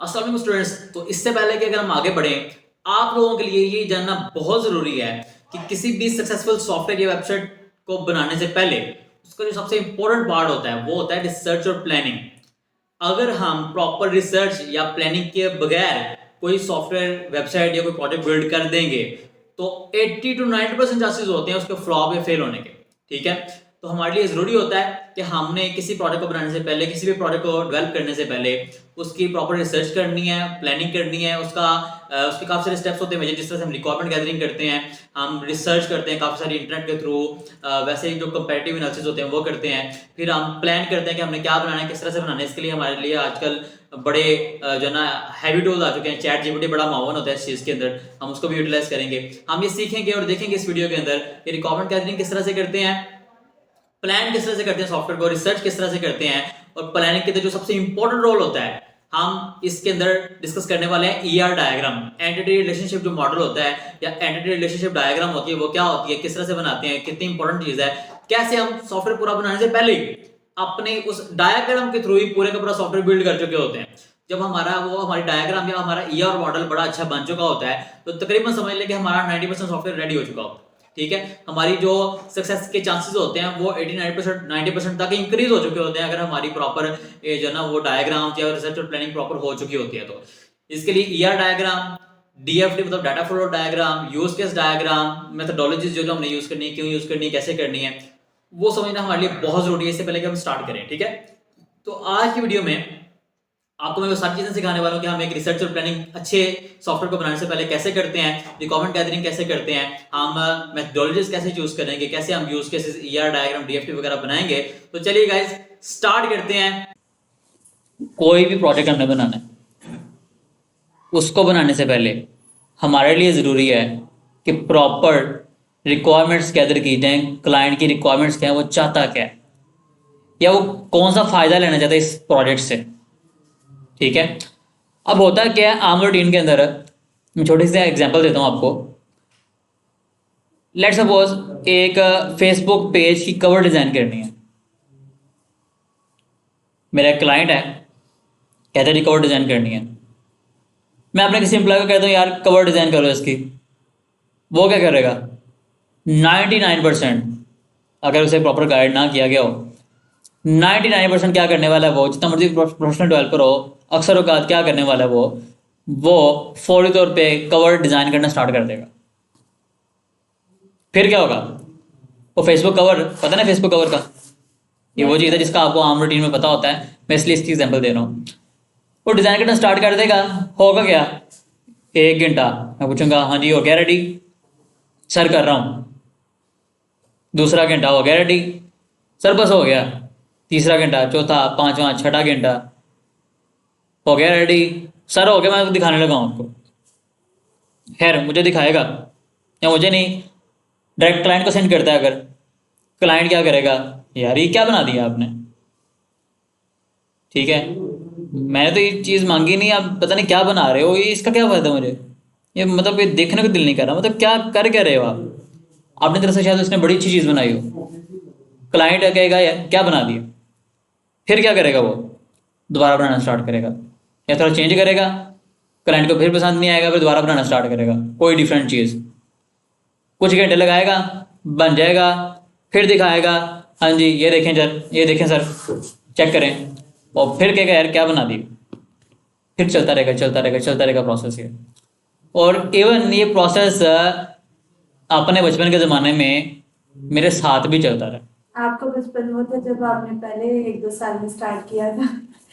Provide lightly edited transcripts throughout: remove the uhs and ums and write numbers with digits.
अस्सलाम वालेकुम स्टूडेंट्स। तो इससे पहले कि अगर हम आगे बढ़ें, आप लोगों के लिए ये जानना बहुत ज़रूरी है कि किसी भी सक्सेसफुल सॉफ्टवेयर या वेबसाइट को बनाने से पहले उसका जो सबसे इंपॉर्टेंट पार्ट होता है वो होता है रिसर्च और प्लानिंग। अगर हम प्रॉपर रिसर्च या प्लानिंग के बगैर कोई सॉफ्टवेयर वेबसाइट या कोई प्रोजेक्ट बिल्ड कर देंगे तो 80 to 90% चांसेस होते हैं उसके फ्लॉप या फेल होने के। ठीक है, तो हमारे लिए ज़रूरी होता है कि हमने किसी प्रोडक्ट को बनाने से पहले, किसी भी प्रोडक्ट को डेवलप करने से पहले उसकी प्रॉपर रिसर्च करनी है, प्लानिंग करनी है। उसके काफ़ी सारे स्टेप्स होते हैं, जिस तरह से हम रिक्वायरमेंट गैदरिंग करते हैं, हम रिसर्च करते हैं काफ़ी सारी इंटरनेट के थ्रू, वैसे ही जो कंपैरेटिव एनालिसिस होते हैं वो करते हैं। फिर हम प्लान करते हैं कि हमने क्या बनाना है, किस तरह से बनाना है। इसके लिए हमारे लिए आजकल बड़े जो ना हैवी टूल्स आ चुके हैं। चैट जीपीटी बड़ा मावन होता है इस चीज़ के अंदर, हम उसको भी यूटिलाइज करेंगे। हम ये सीखेंगे और देखेंगे इस वीडियो के अंदर कि रिक्वायरमेंट गैदरिंग किस तरह से करते हैं, प्लान किस तरह से करते हैं सॉफ्टवेयर को, रिसर्च किस तरह से करते हैं, और प्लानिंग के अंदर जो सबसे इंपॉर्टेंट रोल होता है हम इसके अंदर डिस्कस करने वाले हैं ईआर डायग्राम। एंटिटी रिलेशनशिप जो मॉडल होता है या एंटिटी रिलेशनशिप डायग्राम होती है वो क्या होती है, किस तरह से बनाते हैं, कितनी इंपॉर्टेंट चीज है, कैसे हम सॉफ्टवेयर पूरा बनाने से पहले अपने उस डायग्राम के थ्रू ही पूरे का पूरा सॉफ्टवेयर बिल्ड कर चुके होते हैं। जब हमारी डायग्राम या हमारा ईआर मॉडल बड़ा अच्छा बन चुका होता है तो तकरीबन समझ लें कि हमारा 90% सॉफ्टवेयर रेडी हो चुका होता है। ठीक है, हमारी जो सक्सेस के चांसेस होते हैं वो 89% 90% तक इंक्रीज हो चुके होते हैं अगर हमारी प्रॉपर जो ना वो डायग्राम या रिसर्च और प्लानिंग प्रॉपर हो चुकी होती है। तो इसके लिए ईआर डायग्राम, डीएफडी मतलब data flow diagram, use case diagram, methodologies जो हमने यूज करनी है, क्यों यूज करनी है, कैसे करनी है, वो समझना हमारे लिए बहुत जरूरी है इससे पहले कि हम स्टार्ट करें। ठीक है, तो आज की वीडियो में आपको मैं वो सारी चीजें सिखाने वाला हूँ कि हम एक रिसर्च और प्लानिंग अच्छे सॉफ्टवेयर को बनाने से पहले कैसे करते हैं, रिक्वायरमेंट गैदरिंग कैसे करते हैं, हम मेथोडोलॉजीज कैसे चूज करेंगे, कैसे हम use cases, ER diagram, DFT वगैरह बनाएंगे। तो चलिए गाइस स्टार्ट करते हैं। कोई भी प्रोजेक्ट हमने बनाना है, उसको बनाने से पहले हमारे लिए ज़रूरी है कि प्रॉपर रिक्वायरमेंट्स गैदर की जाए। क्लाइंट की रिक्वायरमेंट्स क्या है, वो चाहता क्या है, या वो कौन सा फ़ायदा लेना चाहता है इस प्रोजेक्ट से। ठीक है, अब होता क्या है आम रूटीन के अंदर, मैं छोटी सी एग्जांपल देता हूं आपको। लेट्स सपोज एक फेसबुक पेज की कवर डिज़ाइन करनी है। मेरा एक क्लाइंट है, कहता है जी कवर डिज़ाइन करनी है। मैं अपने किसी एम्प्लॉय को कहता हूँ यार कवर डिज़ाइन करो इसकी, वो क्या करेगा? 99% अगर उसे प्रॉपर गाइड ना किया गया हो, 99% क्या करने वाला है वो, जितना मर्जी प्रोफेशनल डेवलपर हो, अक्सर औकात क्या करने वाला है वो फौरी तौर पे कवर डिज़ाइन करना स्टार्ट कर देगा। फिर क्या होगा? वो फेसबुक कवर, पता ना फेसबुक कवर का, ये वो चीज़ है जिसका आपको आम रूटीन में पता होता है, मैं इसलिए इसकी एग्जांपल दे रहा हूँ। वो डिज़ाइन करना स्टार्ट कर देगा, होगा क्या? 1 घंटा मैं पूछूंगा हाँ जी हो गया रेडी सर, कर रहा हूँ। दूसरा घंटा हो गया रेडी सर, बस हो गया। तीसरा घंटा, चौथा, पांचवा, छठा घंटा, हो गया रेडी सर, हो गया, मैं दिखाने लगा हूँ आपको। खैर मुझे दिखाएगा या मुझे नहीं, डायरेक्ट क्लाइंट को सेंड करता है। अगर क्लाइंट क्या करेगा, यार ये क्या बना दिया आपने, ठीक है मैंने तो ये चीज़ मांगी नहीं, आप पता नहीं क्या बना रहे हो, ये इसका क्या फायदा मुझे, ये मतलब ये देखने को दिल नहीं कर रहा, मतलब क्या कर क्या रहे हो आप। अपनी तरफ से शायद उसने बड़ी अच्छी चीज़ बनाई हो, क्लाइंट कहेगा यार क्या बना दिया। फिर क्या करेगा वो? दोबारा बनाना स्टार्ट करेगा या थोड़ा चेंज करेगा, क्लाइंट को फिर पसंद नहीं आएगा, फिर दोबारा बनाना स्टार्ट करेगा कोई डिफरेंट चीज़। कुछ घंटे लगाएगा, बन जाएगा, फिर दिखाएगा हाँ जी ये देखें सर, ये देखें सर, चेक करें, और फिर कहेगा यार क्या बना दी। फिर चलता रहेगा चलता रहेगा चलता रहेगा प्रोसेस ये। और इवन ये प्रोसेस अपने बचपन के ज़माने में मेरे साथ भी चलता रहा। आपका बचपन वो था जब आपने पहले 1-2 साल में स्टार्ट किया था।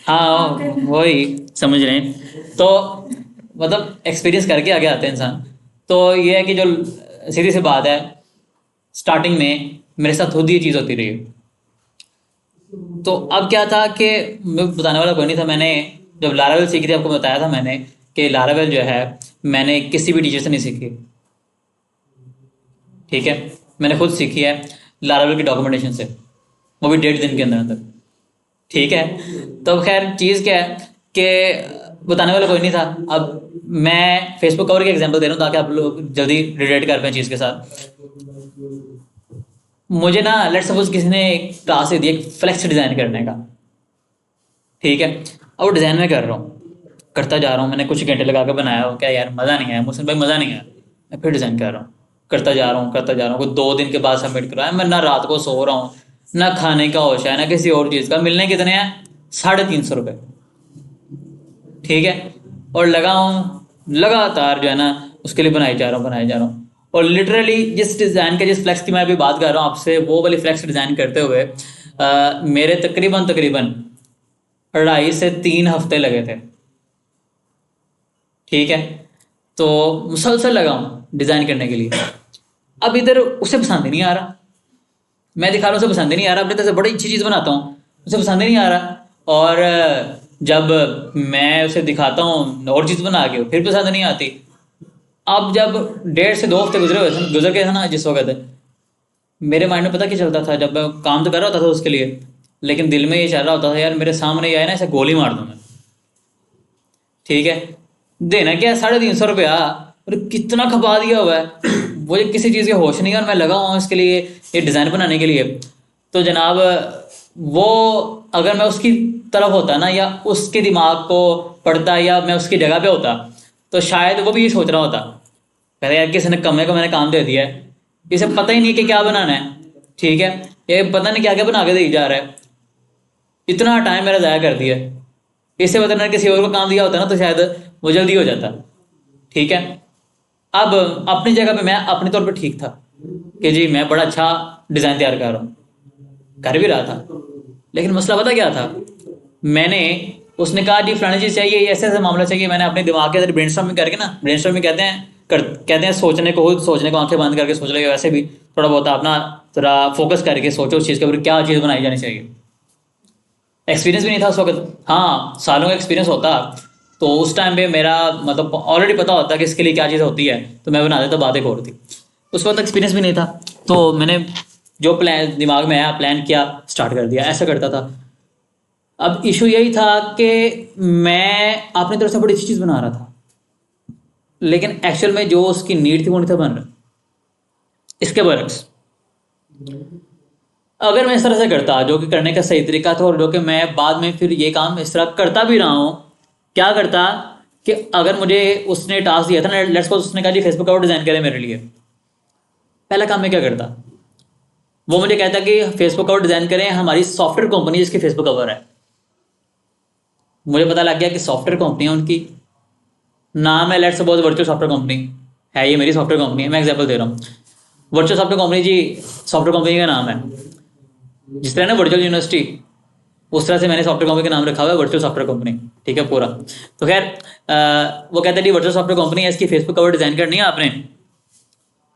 हाँ आपका वही समझ रहे हैं। तो मतलब एक्सपीरियंस करके आगे आते हैं इंसान। तो ये है कि जो सीधी सी बात है, स्टार्टिंग में मेरे साथ खुद ये चीज़ होती रही। तो अब क्या था कि मैं बताने वाला कोई नहीं था। मैंने जब लारावेल सीखी थी, आपको बताया था मैंने कि लारावेल जो है मैंने किसी भी टीचर से नहीं सीखी। ठीक है, मैंने खुद सीखी है लारावेल की डॉक्यूमेंटेशन से, वो भी 1.5 दिन के अंदर अंदर। ठीक है, तो खैर चीज़ क्या है कि बताने वाला कोई नहीं था। अब मैं फेसबुक कवर की एग्जांपल दे रहा हूँ ताकि आप लोग जल्दी रिलेट कर पाएँ चीज़ के साथ। मुझे ना लेट सपोज किसी ने एक टास्क दे दिया फ्लेक्स डिज़ाइन करने का। ठीक है, अब वो डिज़ाइन में कर रहा हूँ, करता जा रहा हूँ, मैंने कुछ घंटे लगा के बनाया हो, क्या यार मज़ा नहीं आया मुझसे भाई, मज़ा नहीं आया, मैं फिर डिज़ाइन कर रहा हूँ, करता जा रहा हूँ करता जा रहा हूँ, कोई 2 दिन के बाद सबमिट करवाया। मैं ना रात को सो रहा हूँ, ना खाने का होश है, ना किसी और चीज़ का। मिलने कितने हैं? 350 रुपये, ठीक है। और लगा हूँ लगातार जो है ना उसके लिए बनाई जा रहा हूँ बनाई जा रहा हूँ। और लिटरली जिस डिज़ाइन के, जिस फ्लेक्स की मैं अभी बात कर रहा हूँ आपसे, वो वाली फ्लेक्स डिज़ाइन करते हुए मेरे तकरीबन तकरीबन 2.5 से 3 हफ्ते लगे थे, ठीक है। तो मुसलसल लगा हूँ डिज़ाइन करने के लिए। अब इधर उसे पसंद ही नहीं आ रहा, मैं दिखा रहा हूँ उसे पसंद ही नहीं आ रहा, अपने तरफ से बड़ी अच्छी चीज़ बनाता हूँ, उसे पसंद ही नहीं आ रहा। और जब मैं उसे दिखाता हूँ और चीज़ बना के, फिर पसंद नहीं आती। अब जब 1.5 से 2 हफ्ते गुजर गए थे ना जिस वक्त, मेरे माइंड में पता क्या चलता था, जब मैं काम तो कर रहा होता था उसके लिए, लेकिन दिल में ये चल रहा होता था यार मेरे सामने ये आए ना, इसे गोली मार दूँ मैं, ठीक है। देना क्या है? 350 रुपया, और कितना खपा दिया हुआ है। मुझे किसी चीज़ के होश नहीं है, और मैं लगा हुआ हूँ इसके लिए, ये डिज़ाइन बनाने के लिए। तो जनाब वो, अगर मैं उसकी तरफ होता ना, या उसके दिमाग को पढ़ता, या मैं उसकी जगह पे होता, तो शायद वो भी ये सोच रहा होता, कहते यार किसी ने कमे को मैंने काम दे दिया है, इसे पता ही नहीं कि क्या बनाना है, ठीक है। ये पता नहीं क्या क्या बना के दे जा रहा है, इतना टाइम मेरा ज़ाया कर दिया। इससे बता मैंने किसी और को काम दिया होता ना, तो शायद वो जल्दी हो जाता, ठीक है। अब अपनी जगह पे मैं अपने तौर पे ठीक था कि जी मैं बड़ा अच्छा डिज़ाइन तैयार कर रहा हूँ, कर भी रहा था। लेकिन मसला पता क्या था, मैंने, उसने कहा जी फलानी चीज़ चाहिए, ऐसे ऐसे मामला चाहिए, मैंने अपने दिमाग के अंदर ब्रेनस्टॉर्मिंग करके ना, ब्रेनस्टॉर्मिंग कहते हैं सोचने को आंखें बंद करके सोच लेगा, वैसे भी थोड़ा बहुत अपना थोड़ा फोकस करके सोचो उस चीज़ के ऊपर क्या चीज़ बनाई जानी चाहिए। एक्सपीरियंस भी नहीं था उस वक्त, हाँ सालों का एक्सपीरियंस होता तो उस टाइम पे मेरा मतलब ऑलरेडी पता होता कि इसके लिए क्या चीज़ होती है, तो मैं बना देता, बात एक और थी। उस वक्त एक्सपीरियंस भी नहीं था, तो मैंने जो प्लान दिमाग में आया प्लान किया, स्टार्ट कर दिया, ऐसा करता था। अब इशू यही था कि मैं अपनी तरफ से बड़ी अच्छी चीज़ बना रहा था, लेकिन एक्चुअल में जो उसकी नीड थी वो नहीं था बन रहा। इसके बरक्स अगर मैं इस तरह से करता, जो कि करने का सही तरीका था, और जो कि मैं बाद में फिर ये काम इस तरह करता भी रहा हूँ, क्या करता कि अगर मुझे उसने टास्क दिया था ना, लेट्स सपोज उसने कहा जी फेसबुक कवर डिज़ाइन करें मेरे लिए, पहला काम मैं क्या करता, वो मुझे कहता कि फेसबुक कवर डिज़ाइन करें हमारी सॉफ्टवेयर कंपनी जिसकी फेसबुक कवर है। मुझे पता लग गया कि सॉफ्टवेयर कंपनी है उनकी, नाम है let's suppose virtual software company है, ये मेरी सॉफ्टवेयर कंपनी है, मैं एग्जाम्पल दे रहा हूँ। वर्चुअल सॉफ्टवेयर कंपनी जी, सॉफ्टवेयर कंपनी का नाम है, जिस तरह ना वर्चुअल यूनिवर्सिटी, उस तरह से मैंने सॉफ्टवेयर कंपनी का नाम रखा हुआ है वर्चुअल सॉफ्टवेयर कंपनी, ठीक है पूरा। तो खैर वो कहते हैं जी वर्चुअल सॉफ्टवेयर कंपनी है, इसकी फेसबुक कवर डिज़ाइन करनी है आपने।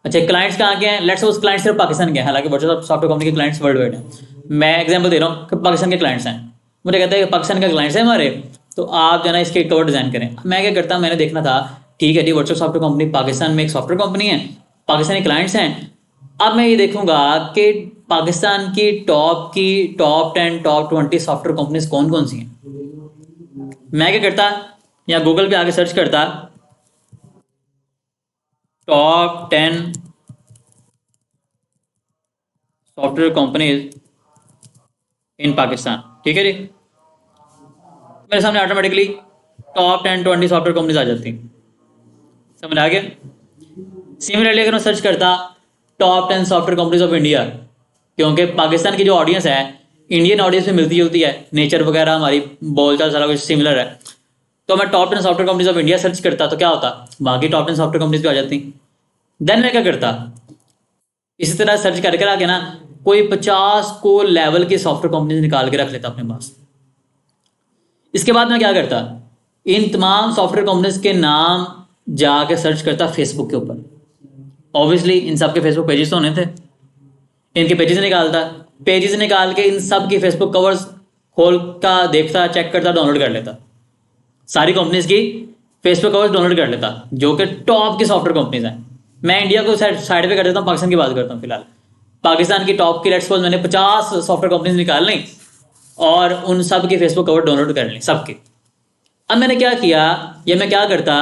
अच्छा क्लाइंट्स कहाँ के हैं, लेट्स सपोज क्लाइंट्स सिर्फ पाकिस्तान के हैं, हालांकि वर्चुअल सॉफ्टवेयर कंपनी के क्लाइंट्स वर्ल्ड वाइड हैं। मैं एग्जांपल दे रहा हूँ कि पाकिस्तान के क्लाइंट्स हैं, मुझे कहता है कि पाकिस्तान के क्लाइंट्स हैं हमारे, तो आप जो ना इसके कवर डिज़ाइन करें। मैं क्या करता, मैंने देखना था, ठीक है जी वर्चुअल सॉफ्टवेयर कंपनी पाकिस्तान में एक सॉफ्टवेयर कंपनी है, पाकिस्तानी क्लाइंट्स हैं। अब मैं ये देखूंगा कि पाकिस्तान की टॉप 10 टॉप 20 सॉफ्टवेयर कंपनीज कौन कौन सी हैं। मैं क्या करता, या गूगल पे आके सर्च करता top 10 software companies in Pakistan, ठीक है जी। मेरे सामने ऑटोमेटिकली टॉप 10-20 सॉफ्टवेयर कंपनीज आ जाती, समझ आ गया। सिमिलरली अगर मैं सर्च करता top 10 software companies of India, क्योंकि पाकिस्तान की जो ऑडियंस है इंडियन ऑडियंस में मिलती जुलती है, नेचर वगैरह हमारी बोलचाल सारा कुछ सिमिलर है, तो मैं top 10 software companies of India search करता, तो क्या होता, बाकी टॉप 10 सॉफ्टवेयर कंपनीज भी आ जाती। देन मैं क्या करता, इसी तरह सर्च करके आके ना कोई 50 को लेवल की सॉफ्टवेयर कंपनीज निकाल के रख लेता अपने पास। इसके बाद मैं क्या करता, इन तमाम सॉफ्टवेयर कंपनीज के नाम जाके सर्च करता फेसबुक के ऊपर। ऑब्वियसली इन सब के फेसबुक पेजेस तो होने थे, इनके पेजेस निकालता, पेजेस निकाल के इन सब की फेसबुक कवर्स खोल का देखता, चेक करता, डाउनलोड कर लेता, सारी कंपनीज की फेसबुक कवर्स डाउनलोड कर लेता जो कि टॉप की सॉफ्टवेयर कंपनीज हैं। मैं इंडिया को साइड पे कर देता हूँ, पाकिस्तान की बात करता हूँ फिलहाल। पाकिस्तान की टॉप की लेट्स सपोज मैंने 50 सॉफ्टवेयर कंपनीज निकाल ली और उन सब की फेसबुक कवर डाउनलोड कर ली सबके। अब मैंने क्या किया, ये मैं क्या करता,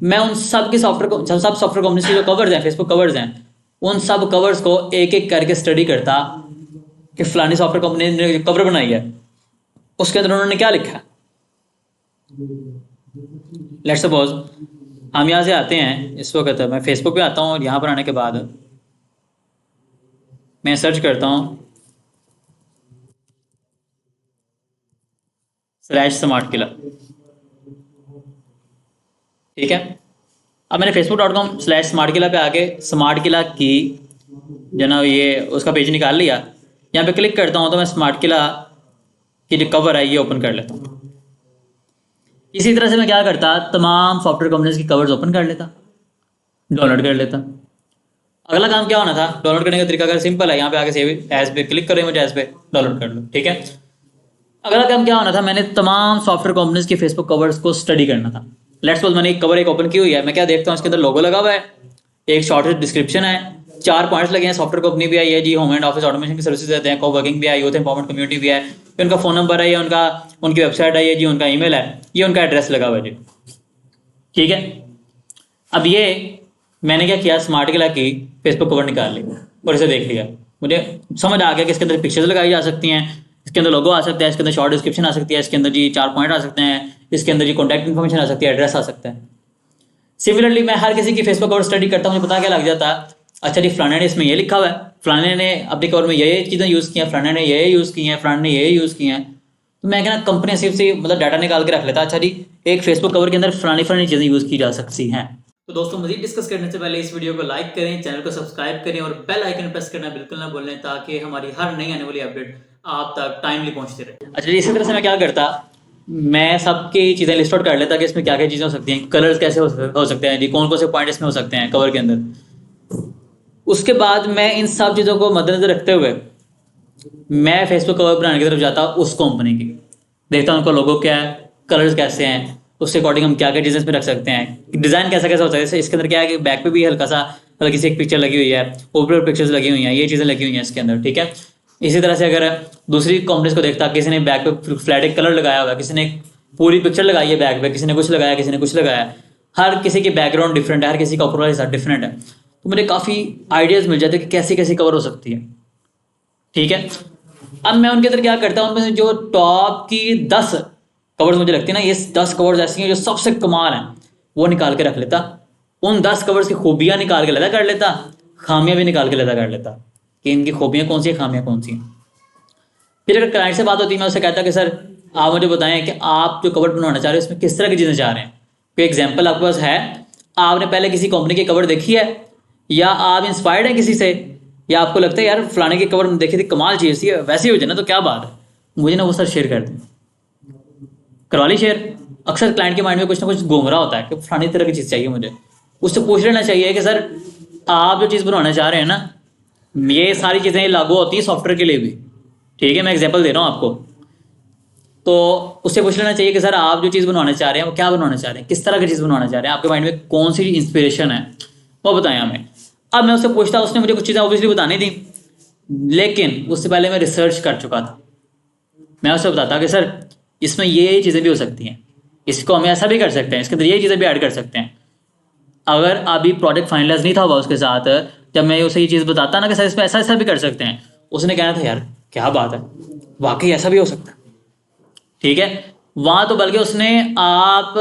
मैं उन सब की सब सॉफ्टवेयर कंपनीज की जो कवर्स हैं, फेसबुक कवर्स हैं, उन सब कवर्स को एक एक करके स्टडी करता कि फलानी सॉफ्टवेयर कंपनी ने कवर बनाई है, उसके अंदर उन्होंने क्या लिखा है। लेट्स सपोज हम यहाँ से आते हैं, इस वक्त मैं फेसबुक पे आता हूँ और यहाँ पर आने के बाद मैं सर्च करता हूँ /स्मार्ट किला। ठीक है, अब मैंने facebook.com/स्मार्ट किला पे आके स्मार्ट किला की जो ना ये उसका पेज निकाल लिया। यहाँ पे क्लिक करता हूँ तो मैं स्मार्ट किला की जो कवर है ये ओपन कर लेता हूँ। इसी तरह से मैं क्या करता, तमाम सॉफ्टवेयर कंपनीज की कवर्स ओपन कर लेता, डाउनलोड कर लेता। अगला काम क्या होना था, डाउनलोड करने का तरीका अगर सिंपल है, यहाँ पे आके सेव एज पे क्लिक करो, इमेज एज पे डाउनलोड कर लो। ठीक है, अगला काम क्या होना था, मैंने तमाम सॉफ्टवेयर कंपनीज के फेसबुक कवर्स को स्टडी करना था। लेट्स सपोज मैंने एक कवर एक ओपन की हुई है, मैं क्या देखता हूँ, इसके अंदर लोगो लगा हुआ है, एक शॉर्ट डिस्क्रिप्शन है, 4 पॉइंट्स लगे हैं, सॉफ्टवेयर कंपनी भी आई है जी, होम एंड ऑफिस ऑटोमेशन की सर्विसेज देते हैं, को वर्किंग भी है, यूथ एम्पावरमेंट कम्युनिटी भी है, ये उनका फोन नंबर है, ये उनका उनकी वेबसाइट है, ये जी उनका ईमेल है, ये उनका एड्रेस लगा हुआ है जी। ठीक है, अब ये मैंने क्या किया, स्मार्ट किला की फेसबुक कवर निकाल ली और इसे देख लिया। मुझे समझ आ गया कि इसके अंदर पिक्चर्स लगाई जा सकती हैं, इसके अंदर लोगो आ सकता है, इसके अंदर शॉर्ट डिस्क्रिप्शन आ सकती है, इसके अंदर जी 4 पॉइंट आ सकते हैं, इसके अंदर जी कॉन्टैक्ट इन्फॉर्मेशन आ सकती है, एड्रेस आ सकता है। सिमिलरली मैं हर किसी की फेसबुक कवर स्टडी करता हूँ, मुझे पता क्या लग जाता, अच्छा जी फलाने ने इसमें ये लिखा हुआ है, फलाने ने अपनी कवर में ये चीज़ें यूज़ की हैं, फलाने ने ये यूज़ की हैं, फलाने ने ये यूज़ की हैं। तो मैं क्या कंपनी सिर्फ से मतलब डाटा निकाल के रख लेता, अच्छा जी एक फेसबुक कवर के अंदर फलानी चीज़ें यूज़ की जा सकती हैं। तो दोस्तों मजीद डिस्कस करने से पहले इस वीडियो को लाइक करें, चैनल को सब्सक्राइब करें और बेल आइकन प्रेस करना बिल्कुल ना भूलें, ताकि हमारी हर नई आने वाली अपडेट आप तक टाइमली पहुंचती रहे। अच्छा जी, इसी तरह से मैं क्या करता, मैं सबकी चीज़ें लिस्ट आउट कर लेता कि इसमें क्या क्या चीज़ें हो सकती हैं, कलर्स कैसे हो सकते हैं जी, कौन कौन से पॉइंट इसमें हो सकते हैं कवर के अंदर। उसके बाद मैं इन सब चीज़ों को मद्देनजर रखते हुए मैं फेसबुक कवर बनाने की तरफ जाता, उस कंपनी की देखता उनका लोगो क्या है, कलर्स कैसे हैं, उसके अकॉर्डिंग हम क्या क्या चीज़ें इसमें रख सकते हैं, डिज़ाइन कैसा कैसा होता है। जैसे इसके अंदर क्या है कि बैक पे भी हल्का सा हल्की सी एक पिक्चर लगी हुई है, ऊपर पिक्चर्स लगी हुई हैं, ये चीज़ें लगी हुई हैं इसके अंदर। ठीक है, इसी तरह से अगर दूसरी कंपनीज को देखता, किसी ने बैक पे फ्लैट एक कलर लगाया हुआ है, किसी ने पूरी पिक्चर लगाई है बैक पे, किसी ने कुछ लगाया, किसी ने कुछ लगाया, हर किसी की बैकग्राउंड डिफरेंट है, हर किसी का ऊपर वाला हिस्सा डिफरेंट है, तो मुझे काफ़ी आइडियाज़ मिल जाते हैं कि कैसी कैसी कवर हो सकती है। ठीक है, अब मैं उनके अंदर क्या करता हूँ, उनमें से जो टॉप की 10 कवर्स मुझे लगती है ना, ये 10 कवर्स ऐसी हैं जो सबसे कमाल हैं, वो निकाल के रख लेता। उन 10 कवर्स की खूबियां निकाल के लदा कर लेता, खामियां भी निकाल के लदा कर लेता कि इनकी खूबियां कौन सी है, खामियां कौन सी हैं। फिर अगर क्लाइंट से बात होती है, मैं उससे कहता कि सर आप मुझे बताएं कि आप जो कवर बनवाना चाह रहे हो उसमें किस तरह की चीज़ें चाह रहे हैं। कोई एग्जाम्पल आपके पास है, आपने पहले किसी कंपनी की कवर देखी है, या आप इंस्पायर्ड हैं किसी से, या आपको लगता है यार फलाने की कवर देखी थी कमाल चीज़ थी, वैसी हो जाए ना तो क्या बात है, मुझे ना वो सर शेयर कर दें, करवा ली शेयर। अक्सर क्लाइंट के माइंड में कुछ ना कुछ घूम रहा होता है कि फलानी तरह की चीज़ चाहिए मुझे, उससे पूछ लेना चाहिए कि सर आप जो चीज़ बनवाना चाह रहे हैं ना, ये सारी चीज़ें लागू होती है सॉफ्टवेयर के लिए भी। ठीक है, मैं एग्जाम्पल दे रहा हूँ आपको, तो उससे पूछ लेना चाहिए कि सर आप जो चीज़ बनवाना चाह रहे हैं वो क्या बनवाना चाह रहे हैं, किस तरह की चीज़ बनवाना चाह रहे हैं, आपके माइंड में कौन सी इंस्पिरेशन है वो बताएं हमें। अब मैं उससे पूछता, उसने मुझे कुछ चीज़ें ऑब्वियसली बतानी थी, लेकिन उससे पहले मैं रिसर्च कर चुका था। मैं उससे बताता कि सर इसमें ये चीज़ें भी हो सकती हैं, इसको हम ऐसा भी कर सकते हैं, इसके अंदर ये चीज़ें भी ऐड कर सकते हैं। अगर अभी प्रोजेक्ट फाइनलाइज नहीं था हुआ उसके साथ, जब मैं उसे ये चीज़ बताता ना कि सर इसमें ऐसा ऐसा भी कर सकते हैं, उसने कहना था यार क्या बात है, वाकई ऐसा भी हो सकता है। ठीक है, वहाँ तो बल्कि उसने आप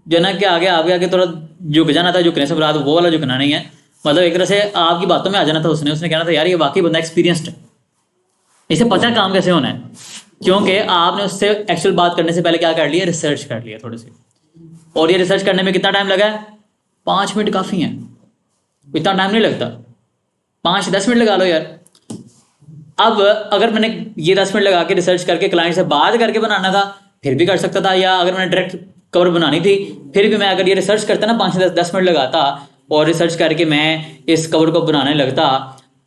जो ना कि आगे आगे आगे थोड़ा झुक जाना था, झुकने से मुराद वो वाला झुकना नहीं है, मतलब एक तरह से आपकी बातों में आ जाना था। उसने कहना था यार ये वाकई बंदा एक्सपीरियंस्ड है, इसे पता है काम कैसे होना है, क्योंकि आपने उससे एक्चुअल बात करने से पहले क्या कर लिया, रिसर्च कर लिया थोड़ी सी। और ये रिसर्च करने में कितना टाइम लगा है, 5 मिनट काफ़ी है, इतना टाइम नहीं लगता, 5-10 मिनट लगा लो यार। अब अगर मैंने ये 10 मिनट लगा के रिसर्च करके क्लाइंट से बात करके बनाना था फिर भी कर सकता था, या अगर मैंने डायरेक्ट कवर बनानी थी फिर भी मैं अगर ये रिसर्च करता ना 5 से 10 मिनट लगाता और रिसर्च करके मैं इस कवर को बनाने लगता,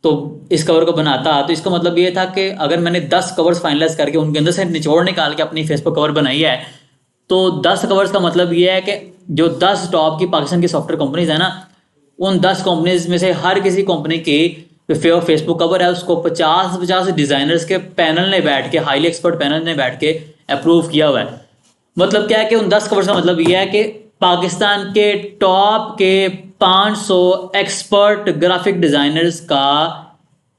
तो इस कवर को बनाता, तो इसका मतलब ये था कि अगर मैंने 10 कवर्स फाइनलाइज करके उनके अंदर से निचोड़ निकाल के अपनी फेसबुक कवर बनाई है, तो 10 कवर्स का मतलब ये है कि जो 10 टॉप की पाकिस्तान की सॉफ्टवेयर कंपनीज है ना, उन 10 कंपनीज में से हर किसी कंपनी की जो फेसबुक कवर है उसको 50 डिजाइनर्स के पैनल ने बैठ के, हाईली एक्सपर्ट पैनल ने बैठ के अप्रूव किया हुआ है। मतलब क्या है कि उन 10 कवर्स का मतलब यह है कि पाकिस्तान के टॉप के 500 एक्सपर्ट ग्राफिक डिजाइनर्स का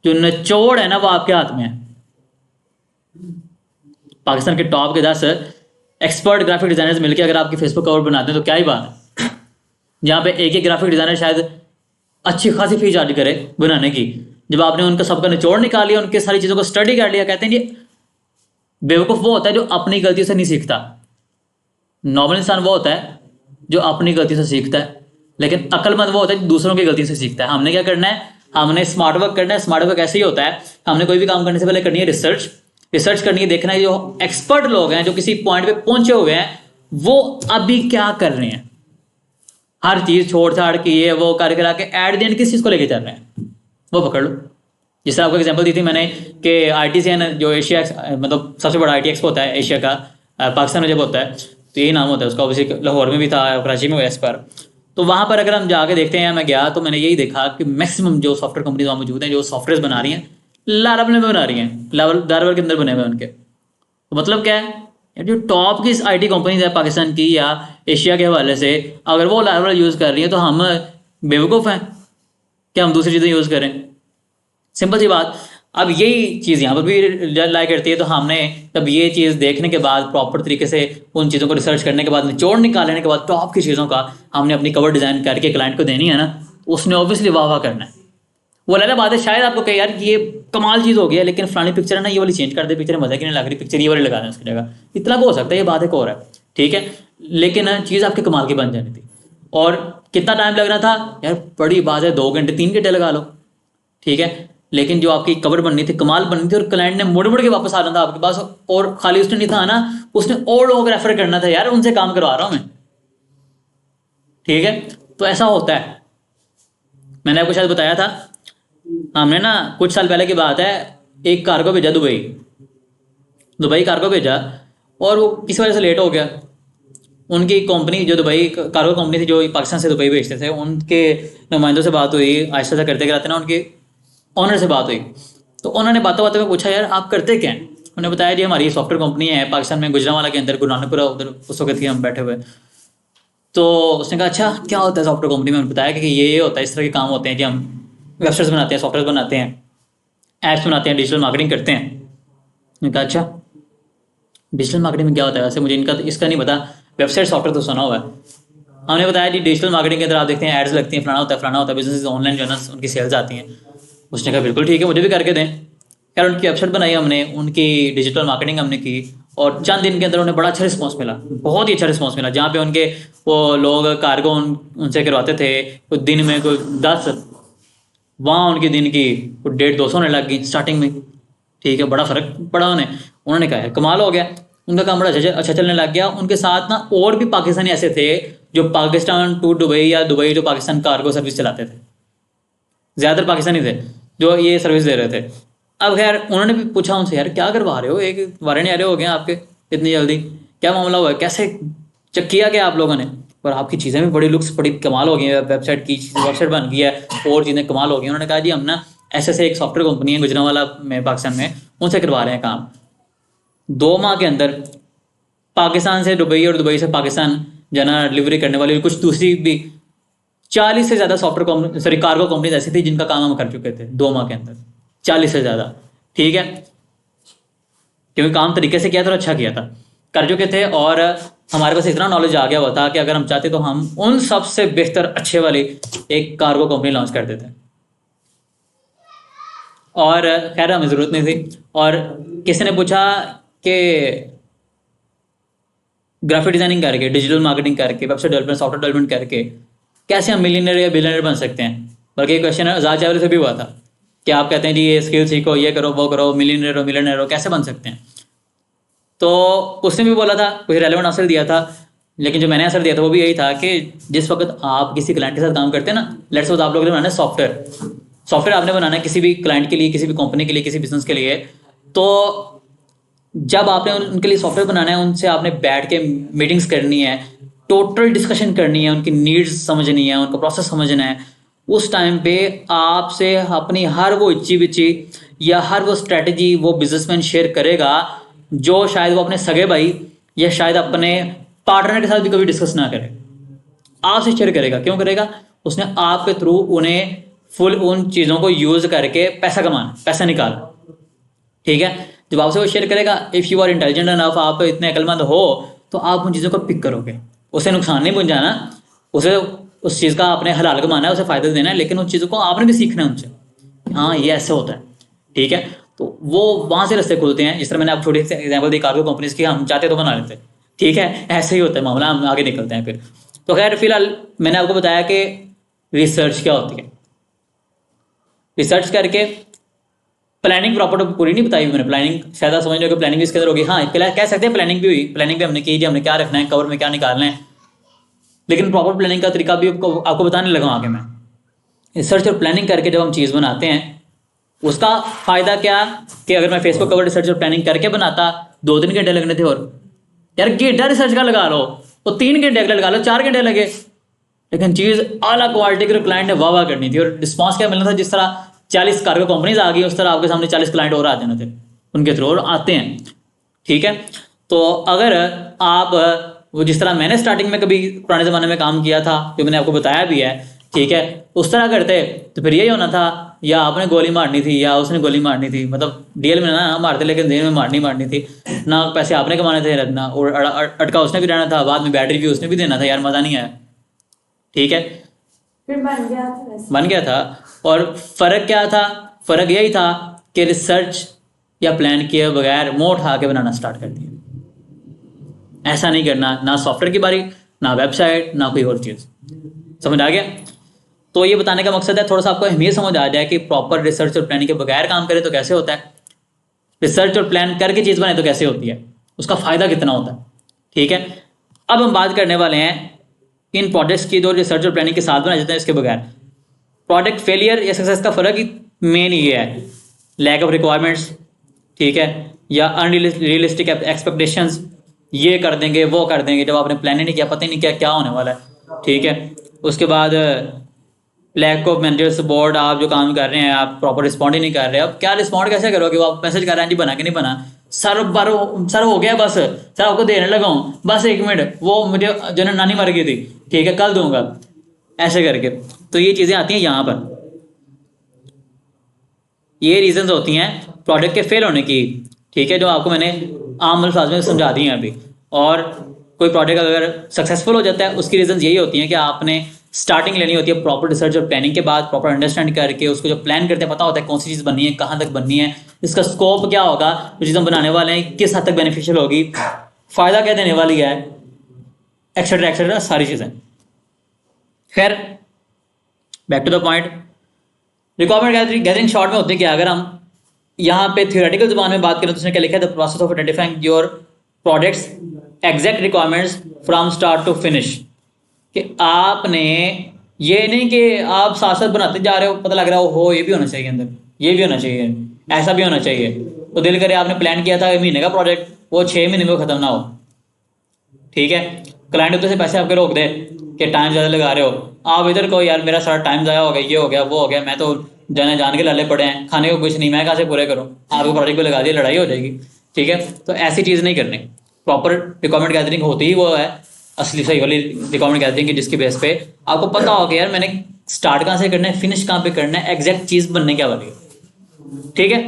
जो निचोड़ है ना वो आपके हाथ में है। पाकिस्तान के टॉप के 10 एक्सपर्ट ग्राफिक डिजाइनर्स मिलकर अगर आपकी फेसबुक कवर बनाते हैं तो क्या ही बात है। जहाँ पे एक ग्राफिक डिजाइनर शायद अच्छी खासी फी चार्ज करे बनाने की, जब आपने उनका सबका निचोड़ निकाल लिया, उनके सारी चीज़ों को स्टडी कर लिया, कहते हैं जी बेवकूफ़ वो होता है जो अपनी गलती से नहीं सीखता, नॉर्मल इंसान वो होता है जो अपनी गलती से सीखता है, लेकिन अक्लमंद वो होता है जो दूसरों की गलती से सीखता है। हमने क्या करना है, हमने स्मार्ट वर्क करना है। स्मार्ट वर्क ऐसे ही होता है, हमने कोई भी काम करने से पहले करनी है रिसर्च करनी है, देखना है जो एक्सपर्ट लोग हैं, जो किसी पॉइंट पे पहुंचे हुए हैं, वो अभी क्या कर रहे हैं, हर चीज़ छोड़ छाड़ के ये वो कर करा के एट द एंड किस चीज़ को लेके चल रहे हैं वो पकड़ लो। जिस तरह आपको एग्जांपल दी थी मैंने कि ITCN जो एशिया मतलब सबसे बड़ा IT एक्सपो होता है एशिया का, पाकिस्तान में जब होता है तो यही नाम होता है उसका, ऑब्वियसली लाहौर में भी था, कराची में हुआ इस पर। तो वहाँ पर अगर हम जाके देखते हैं, मैं गया तो मैंने यही देखा कि मैक्सिमम जो सॉफ्टवेयर कंपनीज वहाँ मौजूद हैं, जो सॉफ्टवेयर बना रही हैं, लारावल में बना रही हैं, लारावल के अंदर बने हुए हैं उनके। तो मतलब क्या है यार, जो टॉप की IT कंपनीज है पाकिस्तान की या एशिया के हवाले से, अगर वो लारावल यूज़ कर रही है तो हम बेवकूफ़ हैं कि हम दूसरी चीज़ें यूज़ करें। सिंपल सी बात। अब यही चीज़ यहाँ पर भी लाई करती है। तो हमने तब ये चीज़ देखने के बाद, प्रॉपर तरीके से उन चीज़ों को रिसर्च करने के बाद, निचोड़ निकालने के बाद, टॉप की चीज़ों का हमने अपनी कवर डिज़ाइन करके क्लाइंट को देनी है ना, उसने ऑब्वियसली वाह करना है। वो अलग बात है, शायद आपको कहे यार ये कमाल चीज़ हो गया, लेकिन फलानी पिक्चर है ना, ये वाली चेंज कर दे, पिक्चर मजा की नहीं लग रही, पिक्चर ये वाली लगा दें उसकी जगह, इतना को हो सकता है, ये बात एक और है, ठीक है। लेकिन चीज़ आपके कमाल की बन जानी थी। और कितना टाइम लगना था यार, बड़ी बात है, 2 घंटे 3 घंटे लगा लो, ठीक है। लेकिन जो आपकी कवर बननी थी, कमाल बननी थी, और क्लाइंट ने मुड़ मुड़ के वापस आना था आपके पास, और खाली उसने नहीं था ना, उसने और लोगों को रेफर करना था, यार उनसे काम करवा रहा हूं मैं, ठीक है। तो ऐसा होता है। मैंने आपको शायद बताया था, हमने ना कुछ साल पहले की बात है, एक कार्गो भेजा दुबई कार्गो भेजा, और वो किस वजह से लेट हो गया। उनकी कंपनी जो दुबई कार्गो कंपनी थी, जो पाकिस्तान से दुबई भेजते थे, उनके नुमाइंदों से बात हुई, आहिस्ता से करते कराते ना उनके ऑनर से बात हुई। तो उन्होंने बातों बातों में पूछा यार आप करते क्या हैं। उन्होंने बताया जी हमारी सॉफ्टवेयर कंपनी है पाकिस्तान में, गुजरांवाला के अंदर, गुरु नानकपुरा उधर उस वक्त हम बैठे हुए। तो उसने कहा अच्छा क्या होता है सॉफ्टवेयर कंपनी में। उन्होंने बताया कि ये होता है, इस तरह के काम होते हैं कि हम वेबसाइट्स बनाते हैं, सॉफ्टवेयर बनाते हैं, ऐप्स बनाते हैं, डिजिटल मार्केटिंग करते हैं। मैंने कहा अच्छा डिजिटल मार्केटिंग में क्या होता है। वैसे मुझे इसका नहीं पता, वेबसाइट सॉफ्टवेयर तो सुना हुआ है। हमने बताया जी डिजिटल मार्केटिंग के अंदर आप देखते हैं एड्स लगती हैं, फलाना होता है, बिजनेस ऑनलाइन जो है ना उनकी सेल्स आती हैं। उसने कहा बिल्कुल ठीक है, मुझे भी करके दें। यार उनकी वेबसाइट बनाई हमने, उनकी डिजिटल मार्केटिंग हमने की, और चंद दिन के अंदर उन्हें बड़ा अच्छा रिस्पॉन्स मिला, बहुत ही अच्छा रिस्पॉन्स मिला। जहाँ पे उनके वो लोग कार्गो उनसे करवाते थे, तो दिन में कोई 10, वहाँ उनकी दिन की 150-200 होने लग गई स्टार्टिंग में, ठीक है। बड़ा फर्क पड़ा उन्होंने कहा कमाल हो गया, उनका काम बड़ा अच्छा चलने लग गया। उनके साथ ना और भी पाकिस्तानी ऐसे थे जो पाकिस्तान टू दुबई या Dubai to Pakistan cargo service चलाते थे। ज़्यादातर पाकिस्तानी थे जो ये सर्विस दे रहे थे। अब खैर उन्होंने भी पूछा उनसे यार क्या करवा रहे हो, एक वारंट आ रहे हो गए आपके इतनी जल्दी, क्या मामला हुआ है, कैसे चेक किया गया आप लोगों ने। और आपकी चीज़ें भी बड़ी लुक्स बड़ी कमाल हो गई है, वेबसाइट बन गई है, और चीज़ें कमाल हो गई। उन्होंने कहा जी हम ना ऐसे एक सॉफ्टवेयर कंपनी है गुजरांवाला में पाकिस्तान में, उनसे करवा रहे हैं काम। 2 माह के अंदर पाकिस्तान से दुबई और दुबई से पाकिस्तान जाना डिलीवरी करने वाली कुछ दूसरी भी 40 से ज़्यादा सॉफ्टवेयर कार्गो कंपनीज ऐसी थी जिनका काम हम कर चुके थे 2 माह के अंदर, 40 से ज़्यादा, ठीक है। क्योंकि काम तरीके से किया था और अच्छा किया था, कर चुके थे, और हमारे पास इतना नॉलेज आ गया हुआ था कि अगर हम चाहते तो हम उन सबसे बेहतर अच्छे वाली एक कार्गो कंपनी लॉन्च कर देते। और खैर हमें ज़रूरत नहीं थी। और किसी ने पूछा कि ग्राफिक डिजाइनिंग करके, डिजिटल मार्केटिंग करके, वेबसाइट डेवलपमेंट, सॉफ्टवेयर डेवलपमेंट करके कैसे हम मिलियनर या बिलियनर बन सकते हैं। बल्कि एक क्वेश्चन आजाद चावला से भी हुआ था कि आप कहते हैं जी ये स्किल सीखो, ये करो, वो करो, मिलियनर हो, कैसे बन सकते हैं। तो उसने भी बोला था, कुछ रेलेवेंट आंसर दिया था, लेकिन जो मैंने आंसर दिया था वो भी यही था कि जिस वक्त आप किसी क्लाइंट के साथ काम करते हैं ना, लेट्स सपोज आप लोगों ने बनाना है सॉफ्टवेयर आपने बनाना है किसी भी क्लाइंट के लिए, किसी भी कंपनी के लिए, किसी बिजनेस के लिए। तो जब आपने उनके लिए सॉफ्टवेयर बनाना है, उनसे आपने बैठ के मीटिंग्स करनी है, टोटल डिस्कशन करनी है, उनकी नीड्स समझनी है, उनका प्रोसेस समझना है। उस टाइम पे आपसे अपनी हर वो इच्छी बिच्छी या हर वो स्ट्रेटजी वो बिजनेसमैन शेयर करेगा जो शायद वो अपने सगे भाई या शायद अपने पार्टनर के साथ भी कभी डिस्कस ना करे, आपसे शेयर करेगा। क्यों करेगा? उसने आपके थ्रू उन्हें फुल उन चीज़ों को यूज़ करके पैसा कमाना, पैसा निकालना, ठीक है। जब आपसे वो शेयर करेगा, if you are intelligent enough, आप इतने अक्लमंद हो, तो आप उन चीज़ों को पिक करोगे, उसे नुकसान नहीं पहुंचाना, उसे उस चीज़ का आपने हलाल कमाना है, उसे फ़ायदा देना है, लेकिन उन चीज़ों को आपने भी सीखना है उनसे, हाँ ये ऐसे होता है, ठीक है। तो वो वहाँ से रास्ते खुलते हैं। जिस तरह मैंने आप छोटी सी एग्जाम्पल दी कार्गो कंपनीज की, हम चाहते तो बना लेते, ठीक है, ऐसे ही होता है मामला, हम आगे निकलते हैं फिर। तो खैर फिलहाल मैंने आपको बताया कि रिसर्च क्या होती है। रिसर्च करके प्लानिंग प्रॉपर पूरी नहीं बताई मैंने, प्लानिंग शायद आप समझ लो कि प्लानिंग इसके अंदर होगी, हाँ कह सकते हैं प्लानिंग भी हुई, प्लानिंग भी हमने की जी, हमने क्या रखना है, कवर में क्या निकालना है, लेकिन प्रॉपर प्लानिंग का तरीका भी आपको बताने लगा आगे मैं। रिसर्च और प्लानिंग करके जब हम चीज़ बनाते हैं, उसका फ़ायदा क्या कि अगर मैं फेसबुक कवर रिसर्च और प्लानिंग करके बनाता, 2-3 घंटे लगने थे, और यार घंटा रिसर्च का लगा लो, तो 3 घंटे अगले लगा लो, 4 घंटे लगे, लेकिन चीज़ आला क्वालिटी के क्लाइंट ने वाह वाह करनी थी, और रिस्पॉन्स क्या मिलना था, जिस तरह 40 कार्गो कंपनीज आ गई उस तरह आपके सामने 40 क्लाइंट और आ जाने थे उनके थ्रू, और आते हैं, ठीक है। तो अगर आप वो जिस तरह मैंने स्टार्टिंग में कभी पुराने ज़माने में काम किया था, जो मैंने आपको बताया भी है, ठीक है, उस तरह करते तो फिर यही होना था, या आपने गोली मारनी थी या उसने गोली मारनी थी, मतलब डीएल में ना मारते, लेकिन दिन में मारनी थी ना, पैसे आपने कमाने थे ना, और अटका उसने भी रहना था, बाद में बैटरी भी उसने भी देना था, यार मज़ा नहीं आया, ठीक है। फिर बन गया था वैसे। बन गया था। और फ़र्क क्या था, फ़र्क यही था कि रिसर्च या प्लान किए बगैर मुँह उठा के बनाना स्टार्ट कर दिया। ऐसा नहीं करना, ना सॉफ्टवेयर की बारी, ना वेबसाइट, ना कोई और चीज़, समझ आ गया। तो ये बताने का मकसद है थोड़ा सा आपको अहमियत समझ आ जाए कि प्रॉपर रिसर्च और प्लानिंग के बगैर काम करें तो कैसे होता है, रिसर्च और प्लान करके चीज़ बनाए तो कैसे होती है, उसका फ़ायदा कितना होता है, ठीक है। अब हम बात करने वाले हैं इन प्रोजेक्ट्स की जो रिसर्च और प्लानिंग के साथ बनाए जाते हैं, इसके बगैर प्रोडक्ट फेलियर या सक्सेस का फ़र्क ही मेन ये है, लैक ऑफ रिक्वायरमेंट्स, ठीक है, या अनरियलिस्टिक एक्सपेक्टेशंस, ये कर देंगे वो कर देंगे, जब आपने प्लान ही नहीं किया, पता ही नहीं क्या होने वाला है, ठीक है। उसके बाद लैक ऑफ मैनेजर सपोर्ट, आप जो काम कर रहे हैं आप प्रॉपर रिस्पॉन्ड ही नहीं कर रहे, अब क्या रिस्पॉन्ड कैसे करोगे, वो आप मैसेज कर रहे हैं जी बना के नहीं बना, सर हो गया, बस सर आपको देने लगा हूँ, बस 1 मिनट, वो मुझे जो है नानी मर गई थी, ठीक है कल दूंगा, ऐसे करके। तो ये चीज़ें आती हैं यहाँ पर, ये रीजंस होती हैं प्रोडक्ट के फेल होने की, ठीक है, जो आपको मैंने आम अल्फाज में समझा दी हैं अभी। और कोई प्रोडक्ट अगर सक्सेसफुल हो जाता है, उसकी रीजंस यही होती हैं कि आपने स्टार्टिंग लेनी होती है प्रॉपर रिसर्च और प्लानिंग के बाद, प्रॉपर अंडरस्टैंड करके उसको जो प्लान करते हैं पता होता है कौन सी चीज़ बननी है, कहाँ तक बननी है, इसका स्कोप क्या होगा, जो चीज़ हम बनाने वाले हैं किस हद तक बेनिफिशियल होगी, फ़ायदा क्या देने वाली है, एक्सेट्रा एक्सेट्रा सारी चीज़ें। खैर back to the point, requirement gathering short में होती है कि अगर हम यहाँ पे थियोरेटिकल ज़बान में बात करें तो उसने क्या लिखा है, the process of identifying your products exact requirements from start to finish, कि आपने ये नहीं कि आप साथ साथ बनाते जा रहे हो, पता लग रहा हो ये भी होना चाहिए अंदर, ये भी होना चाहिए, ऐसा भी होना चाहिए, तो दिल करे आपने प्लान किया था 1 महीने का प्रोजेक्ट, वो 6 महीने में ख़त्म ना हो, ठीक है। क्लाइंट उधर से पैसे आपके रोक दे कि टाइम ज़्यादा लगा रहे हो, आप इधर को यार मेरा सारा टाइम ज़ाया हो गया, ये हो गया वो हो गया, मैं तो जान के लाले पड़े हैं, खाने को कुछ नहीं, मैं कहाँ से पूरे करूँ, आपको प्रोजेक्ट पे लगा दिया, लड़ाई हो जाएगी, ठीक है। तो ऐसी चीज़ नहीं करनी, प्रॉपर रिक्वायरमेंट गैदरिंग होती ही वो है असली सही वाली रिक्वायरमेंट गैदरिंग की, जिसकी बेस पे आपको पता हो कि यार मैंने स्टार्ट कहाँ से करना है, फिनिश कहाँ पे करना है, एग्जैक्ट चीज़ बनने क्या वाली है, ठीक है।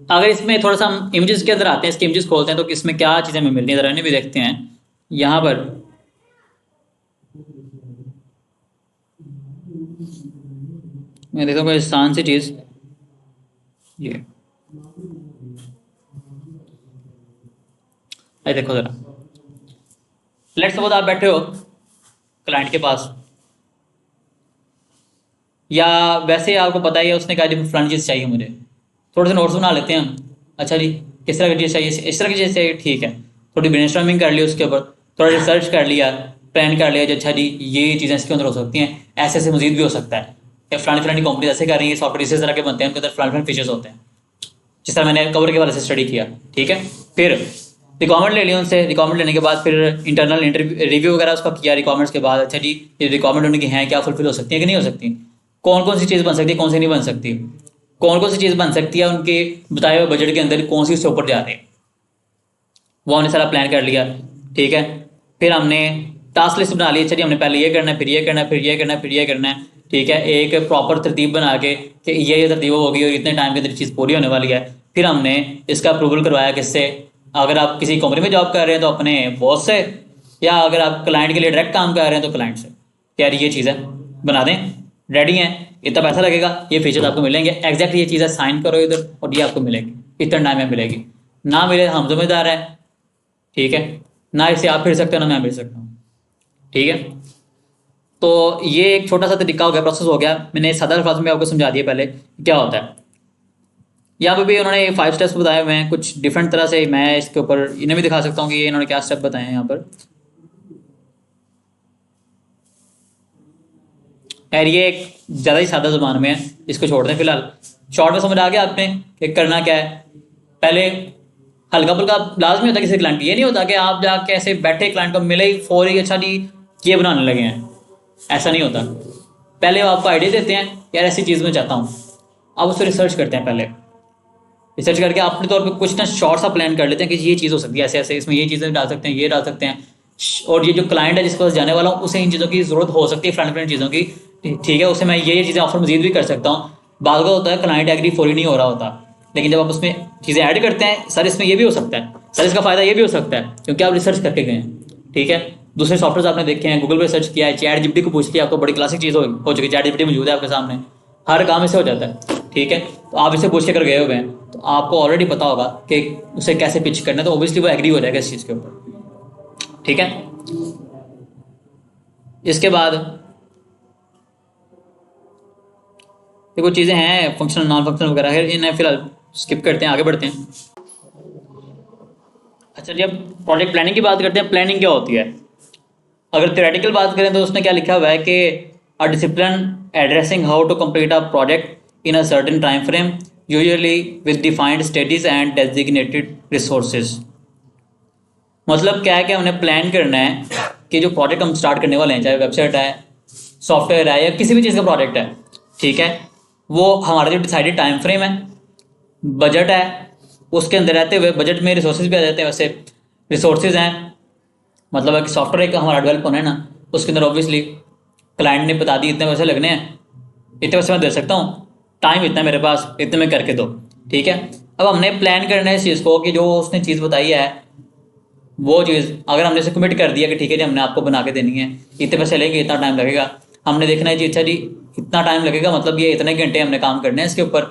अगर इसमें थोड़ा सा हम इमेजेस के अंदर आते हैं, इसके इमेजेस खोलते हैं तो इसमें क्या चीज़ें हमें मिलती हैं, ज़रा इन्हें भी देखते हैं। यहाँ पर मैं देखता हूँ कोई आसान सी चीज़, ये देखो ज़रा, लेट्स सपोज आप बैठे हो क्लाइंट के पास, या वैसे आपको पता ही है उसने कहा जी फलानी चीज़ चाहिए मुझे, थोड़े से नोट्स बना लेते हैं हम, अच्छा जी किस तरह की चीज़ चाहिए, इस तरह की चीज़ चाहिए, ठीक है, थोड़ी ब्रेनस्टॉर्मिंग कर ली उसके ऊपर, थोड़ा रिसर्च कर लिया, प्लान कर लिया जी अच्छा जी ये चीज़ें इसके अंदर हो सकती हैं, ऐसे ऐसे मजीद भी हो सकता है, या फलानी कंपनी ऐसे कर रही है, सॉफ्टवेयर इस तरह के बनते हैं, उनके अंदर फलानी फीचर्स होते हैं, जिस तरह मैंने कवर के वाले से स्टडी किया, ठीक है। फिर रिक्वायरमेंट ले लिया उनसे, रिक्वायरमेंट लेने के बाद फिर इंटरनल इंटरव्यू रिव्यू वगैरह उसका किया रिक्वायरमेंट्स के बाद, अच्छा जी ये रिक्वायरमेंट उनकी हैं क्या, फुलफिल हो सकती है कि नहीं हो सकती, कौन कौन सी चीज़ बन सकती है, कौन सी नहीं बन सकती, कौन कौन सी चीज़ बन सकती है उनके बताए हुए बजट के अंदर, कौन सी उससे ऊपर जा रही है, वो हमने सारा प्लान कर लिया, ठीक है। फिर हमने टास्क लिस्ट बना ली, अच्छा जी हमने पहले ये करना है, फिर ये करना है, फिर ये करना है, फिर ये करना है, ठीक है, एक प्रॉपर तरतीब बना के कि ये तरतीब होगी और इतने टाइम के अंदर चीज़ पूरी होने वाली है। फिर हमने इसका अप्रूवल करवाया किससे, अगर आप किसी कंपनी में जॉब कर रहे हैं तो अपने बॉस से, या अगर आप क्लाइंट के लिए डायरेक्ट काम कर रहे हैं तो क्लाइंट से। यार ये चीज़ है, बना दें, रेडी हैं, इतना पैसा लगेगा, ये फीचर्स आपको मिलेंगे, एग्जैक्ट ये चीज़ें साइन करो इधर और ये आपको मिलेगी, इतना टाइम में मिलेगी। ना मिले हम जिम्मेदार हैं, ठीक है, ना इसे आप फिर सकते हो ना मैं फिर सकता हूँ, ठीक है। तो ये एक छोटा सा तरीका हो गया, प्रोसेस हो गया, मैंने सादा अल्फाज में आपको समझा दिया पहले क्या होता है। यहाँ पे भी उन्होंने 5 स्टेप्स बताए हुए हैं कुछ डिफरेंट तरह से, मैं इसके ऊपर इन्हें भी दिखा सकता हूँ कि ये इन्होंने क्या स्टेप बताए हैं यहाँ पर। यार ये एक ज़्यादा ही सादा ज़ुबान में है, इसको छोड़ दें फिलहाल। शॉर्ट में समझ आ गया आपने कि करना क्या है। पहले हल्का फुल्का लाजमी होता है किसी क्लाइंट, ये नहीं होता कि आप जाके ऐसे बैठे क्लाइंट को मिले ही फौरी अच्छा जी ये बनाने लगे हैं, ऐसा नहीं होता। पहले वो आपको आइडिया देते हैं, यार ऐसी चीज़ मैं चाहता हूँ, आप उस पर रिसर्च करते हैं, पहले रिसर्च करके अपने तौर पे कुछ ना शॉर्ट सा प्लान कर लेते हैं कि ये चीज़ हो सकती है ऐसे ऐसे, इसमें ये चीज़ें डाल सकते हैं, ये डाल सकते हैं, और ये जो क्लाइंट है जिसके पास जाने वाला हूँ उसे इन चीज़ों की ज़रूरत हो सकती है, फ्रंट चीज़ों की, ठीक है, उसे मैं ये चीज़ें ऑफर मजीद भी कर सकता हूँ। बाद का होता है क्लाइंट एग्री फौरी नहीं हो रहा होता, लेकिन जब आप उसमें चीज़ें ऐड करते हैं, सर इसमें ये भी हो सकता है, सर इसका फ़ायदा ये भी हो सकता है क्योंकि आप रिसर्च करके गए हैं, ठीक है। दूसरे सॉफ्टवेयर आपने देखे हैं, गूगल पर सर्च किया है, चैट जीपीटी को पूछ लिया, आपको बड़ी क्लासिक चीज़ हो चुकी है, चैट जीपीटी मौजूद है आपके सामने, हर काम इससे हो जाता है, ठीक है। तो आप इसे पूछ के अगर गए हुए हैं तो आपको ऑलरेडी पता होगा कि उसे कैसे पिच करना है, तो ऑब्वियसली वो एग्री हो जाएगा इस चीज़ के ऊपर, ठीक है। इसके बाद ये कुछ चीज़ें हैं फंक्शनल नॉन फंक्शनल वगैरह है, इन्हें फिलहाल स्किप करते हैं, आगे बढ़ते हैं। अच्छा जी, अब प्रोजेक्ट प्लानिंग की बात करते हैं। प्लानिंग क्या होती है? अगर थ्योरेटिकल बात करें तो उसने क्या लिखा हुआ है कि a discipline addressing how to complete a project in a certain time frame, usually with defined stages and designated resources. मतलब क्या है कि हमने प्लान करना है कि जो प्रोजेक्ट हम स्टार्ट करने वाले हैं, चाहे वेबसाइट है, सॉफ्टवेयर है, या किसी भी चीज़ का प्रोजेक्ट है, ठीक है, वो हमारा जो डिसाइडेड टाइम फ्रेम है, बजट है, उसके अंदर रहते हुए बजट में रिसोर्सेज भी आ जाते हैं। वैसे रिसोर्सेज हैं मतलब कि सॉफ्टवेयर एक हमारा डेवलप होना है ना, उसके अंदर ऑब्वियसली क्लाइंट ने बता दी इतने पैसे लगने हैं, इतने पैसे मैं दे सकता हूँ, टाइम इतना मेरे पास, इतने में करके दो, ठीक है। अब हमने प्लान करना है इस चीज़ को कि जो उसने चीज़ बताई है वो चीज़ अगर हमने इसे कमिट कर दिया कि ठीक है जी हमने आपको बना के देनी है, इतने पैसे लेंगे, इतना टाइम लगेगा, हमने देखना है जी अच्छा जी इतना टाइम लगेगा, मतलब ये इतने घंटे हमने काम करने हैं इसके ऊपर,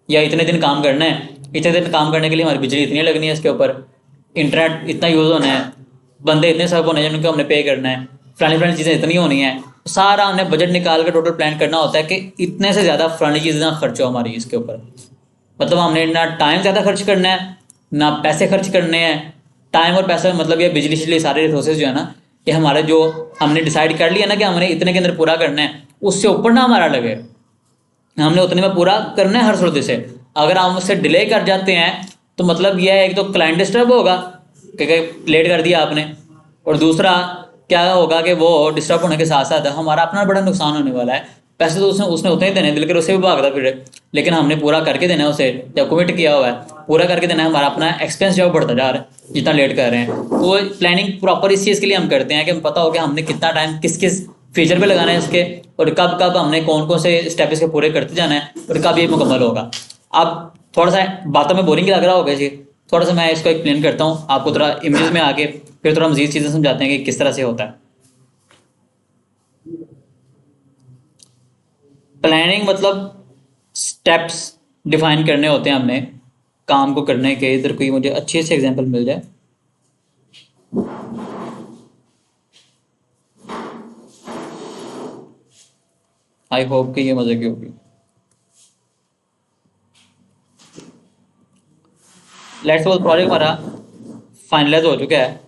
या इतने दिन काम करना है, इतने दिन काम करने के लिए हमारी बिजली इतनी लगनी है इसके ऊपर, इंटरनेट इतना यूज़ होना है, बंदे इतने सब होने हैं जिनको हमने पे करना है, फलानी चीज़ें इतनी होनी है, सारा हमने बजट निकाल कर टोटल प्लान करना होता है कि इतने से ज़्यादा फलानी चीज़ें ना खर्च हो हमारी इसके ऊपर। मतलब हमने ना टाइम ज़्यादा खर्च करना है ना पैसे खर्च करने हैं। टाइम और पैसा मतलब ये बिजली शिजली सारे रिसोर्सेज जो है ना, ये हमारे जो हमने डिसाइड कर लिया ना कि हमने इतने के अंदर पूरा करना है, उससे ऊपर ना हमारा लगे, हमने उतने में पूरा करना है हर सूरत से। अगर हम उससे डिले कर जाते हैं तो मतलब यह है एक तो क्लाइंट डिस्टर्ब होगा क्योंकि लेट कर दिया आपने, और दूसरा क्या होगा कि वो डिस्टर्ब होने के साथ साथ हमारा अपना बड़ा नुकसान होने वाला है। पैसे तो उसने उसने उतने ही देने, दिल कर उसे भी भागता फिर, लेकिन हमने पूरा करके देना है उसे, जब कमिट किया हुआ है पूरा करके देना है, हमारा अपना एक्सपेंस जो बढ़ता जा रहा है जितना लेट कर रहे हैं। तो प्लानिंग प्रॉपर इस चीज़ के लिए हम करते हैं कि हमें पता हो कि हमने कितना टाइम किस किस फीचर पे लगाना है इसके, और कब कब हमने कौन कौन से स्टेप इसके पूरे करते जाना है, और कब ये मुकम्मल होगा। अब थोड़ा सा बातों में बोरिंग लग रहा होगा जी, थोड़ा सा मैं इसको एक्सप्लेन करता हूँ आपको, थोड़ा इमेजेस में आके फिर थोड़ा मजीद चीज़ें समझाते हैं कि किस तरह से होता है। प्लानिंग मतलब स्टेप्स डिफाइन करने होते हैं हमने काम को करने के। इधर कोई मुझे अच्छे से एग्जांपल मिल जाए। आई होप कि ये मजे की होगी। लेट्स सपोज प्रोजेक्ट हमारा फाइनलाइज हो चुका है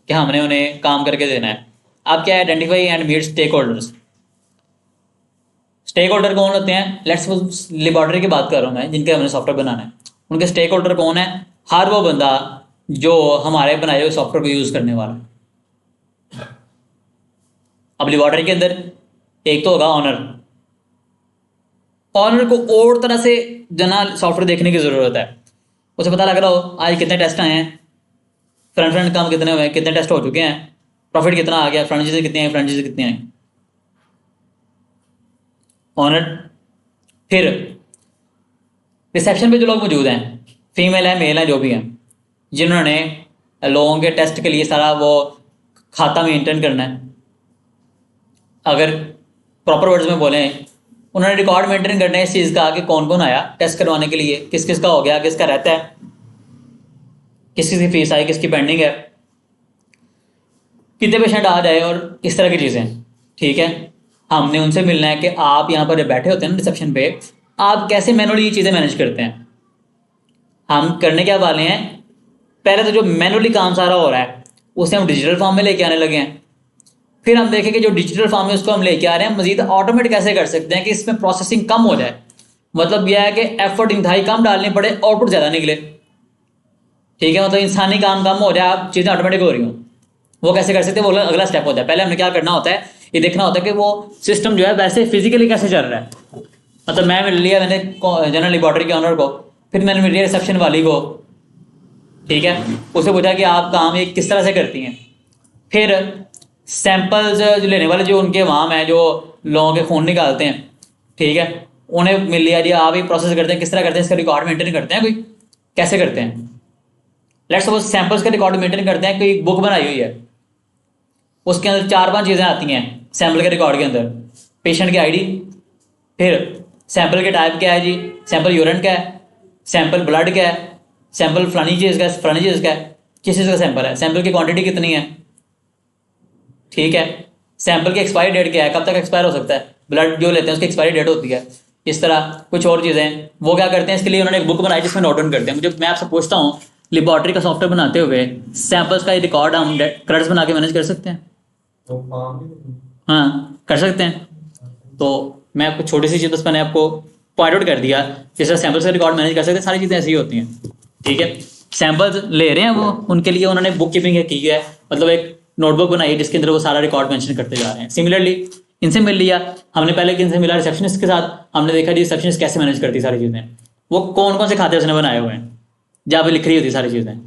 कि हमने उन्हें काम करके देना है। अब क्या है, identify and meet stakeholders. Stakeholder कौन होते हैं? लेट्स सपोज लेबोरेटरी की बात कर रहा हूँ मैं, जिनके हमने सॉफ्टवेयर बनाना है, उनके स्टेक होल्डर कौन है? हर वो बंदा जो हमारे बनाए हुए सॉफ्टवेयर को यूज़ करने वाला है। अब लेबोरेटरी के अंदर एक तो होगा ऑनर, ऑनर को और तरह से जना सॉफ्टवेयर देखने की ज़रूरत है। उसे पता लग रहा हो आज कितने टेस्ट आए हैं, फ्रंट काम कितने हुए हैं, कितने टेस्ट हो चुके हैं, प्रॉफिट कितना आ गया, फ्रंट चीज़ें कितनी आई, फ्रंट चीज़ें कितनी आई, ऑनर। फिर रिसेप्शन पे जो लोग मौजूद हैं, फीमेल है मेल है जो भी हैं, जिन्होंने लोगों के टेस्ट के लिए सारा वो खाता मेंटेन करना है, अगर प्रॉपर वर्ड्स में बोलें, उन्होंने रिकॉर्ड मेंटेन करना है इस चीज़ का कि कौन कौन आया टेस्ट करवाने के लिए, किस किस का हो गया, किसका रहता है, किस किस की फीस आई, किसकी पेंडिंग है, कितने पेशेंट आ जाए और इस तरह की चीज़ें। ठीक है, हमने उनसे मिलना है कि आप यहाँ पर जब बैठे होते हैं ना रिसेप्शन पे, आप कैसे मैनुअली ये चीज़ें मैनेज करते हैं। हम करने क्या वाले हैं, पहले तो जो मैनुअली काम सारा हो रहा है उसे हम डिजिटल फॉर्म में लेके आने लगे हैं। फिर हम देखें कि जो डिजिटल फॉर्म है उसको हम लेके आ रहे हैं, मजीद ऑटोमेट कैसे कर सकते हैं कि इसमें प्रोसेसिंग कम हो जाए। मतलब यह है कि एफर्ट इंतहाई कम डालनी पड़े, आउटपुट ज़्यादा निकले। ठीक है, मतलब इंसानी काम कम हो जाए, आप चीज़ें ऑटोमेटिक हो रही हों। वो कैसे कर सकते हैं, वो अगला स्टेप होता है। पहले हमने क्या करना होता है, ये देखना होता है कि वो सिस्टम जो है वैसे फिजिकली कैसे चल रहा है। मतलब मैं मिल लिया मैंने जनरल लेबॉर्टरी के ऑनर को, फिर मैंने मिल लिया रिसेप्शन वाली को। ठीक है, उससे पूछा कि आप काम ये किस तरह से करती हैं। फिर सैंपल्स जो लेने वाले जो उनके वाम हैं, जो लोगों के खून निकालते हैं, ठीक है, उन्हें मिल लिया जी आप ही प्रोसेस करते हैं, किस तरह करते हैं, इसका रिकॉर्ड मेंटेन करते हैं, कोई कैसे करते हैं। लेट्स सपोज सैंपल्स का रिकॉर्ड मेंटेन करते हैं, कोई बुक बनाई हुई है, उसके अंदर 4-5 चीज़ें आती हैं सैंपल के रिकॉर्ड के अंदर। पेशेंट की आईडी, फिर सैंपल के टाइप क्या है जी, सैंपल यूरिन का है, सैंपल ब्लड का है, सैंपल फलानी चीज़ का है, फलानी चीज़ का है, किस चीज़ का सैंपल है, सैंपल की क्वांटिटी कितनी है। ठीक है, सैंपल की एक्सपायरी डेट क्या है, कब तक एक्सपायर हो सकता है, ब्लड जो लेते हैं उसकी एक्सपायरी डेट होती है। इस तरह कुछ और चीज़ें वो क्या करते हैं, इसके लिए उन्होंने एक बुक बनाई जिसमें नोट डाउन करते हैं। मुझे मैं आपसे पूछता हूँ, लेबॉर्टरी का सॉफ्टवेयर बनाते हुए सैंपल्स का रिकॉर्ड हम क्रेडिट्स बना के मैनेज कर सकते हैं? हाँ, कर सकते हैं। तो मैं आपको छोटी सी चीज़ बस मैंने आपको पॉइंट आउट कर दिया, जिस तरह सैंपल्स का रिकॉर्ड मैनेज कर सकते हैं, सारी चीज़ें ऐसी ही होती हैं। ठीक है, सैंपल्स ले रहे हैं वो, उनके लिए उन्होंने बुक कीपिंग की है, मतलब एक नोटबुक बनाई है जिसके अंदर वो सारा रिकॉर्ड मेंशन करते जा रहे हैं। सिमिलरली इनसे मिल लिया हमने, पहले किनसे मिला, रिसेप्शनिस्ट के साथ। हमने देखा जी रिसेप्शनिस्ट कैसे मैनेज करती सारी चीज़ें, वो कौन कौन से खाते उसने बनाए हुए हैं, जहाँ पे लिख रही होती सारी चीज़ें।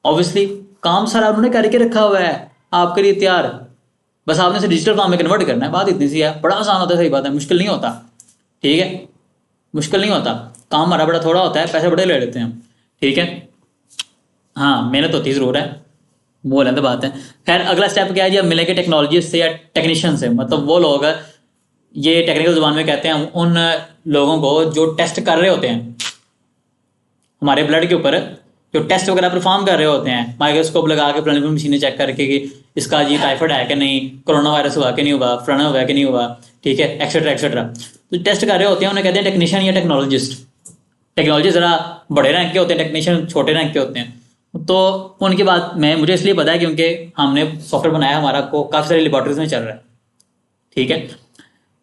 ऑब्वियसली काम सारा उन्होंने करके रखा हुआ है आपके लिए तैयार, बस आपने इसे डिजिटल फॉर्म में कन्वर्ट करना है। बात इतनी सी है, बड़ा आसान होता है, सही बात है, मुश्किल नहीं होता। ठीक है, मुश्किल नहीं होता, काम हमारा बड़ा थोड़ा होता है, पैसे बड़े ले लेते हैं हम। ठीक है, हाँ मेहनत होती ज़रूर है, वो अलग बात है। खैर अगला स्टेप क्या है जी, अब मिलेंगे टेक्नोलॉजी से या टेक्नीशियन से। मतलब वो लोग, ये टेक्निकल जुबान में कहते हैं उन लोगों को जो टेस्ट कर रहे होते हैं हमारे ब्लड के ऊपर, जो टेस्ट वगैरह परफॉर्म कर रहे होते हैं, माइक्रोस्कोप लगा के पुरानी मशीनें चेक करके कि इसका जी टाइफाइड है कि नहीं, कोरोना वायरस हुआ कि नहीं हुआ, फलाना हुआ कि नहीं हुआ, ठीक है, एक्सेट्रा एक्सेट्रा। तो टेस्ट कर रहे होते हैं उन्हें कहते हैं टेक्नीशियन या टेक्नोलॉजिस्ट। टेक्नोलॉजी ज़रा बड़े रैंक के होते हैं, टेक्नीशियन छोटे रैंक के होते हैं। तो उनकी बात मैं मुझे इसलिए पता है क्योंकि हमने सॉफ्टवेयर बनाया, हमारा को काफ़ी सारी लेबॉर्टरीज में चल रहा है। ठीक है,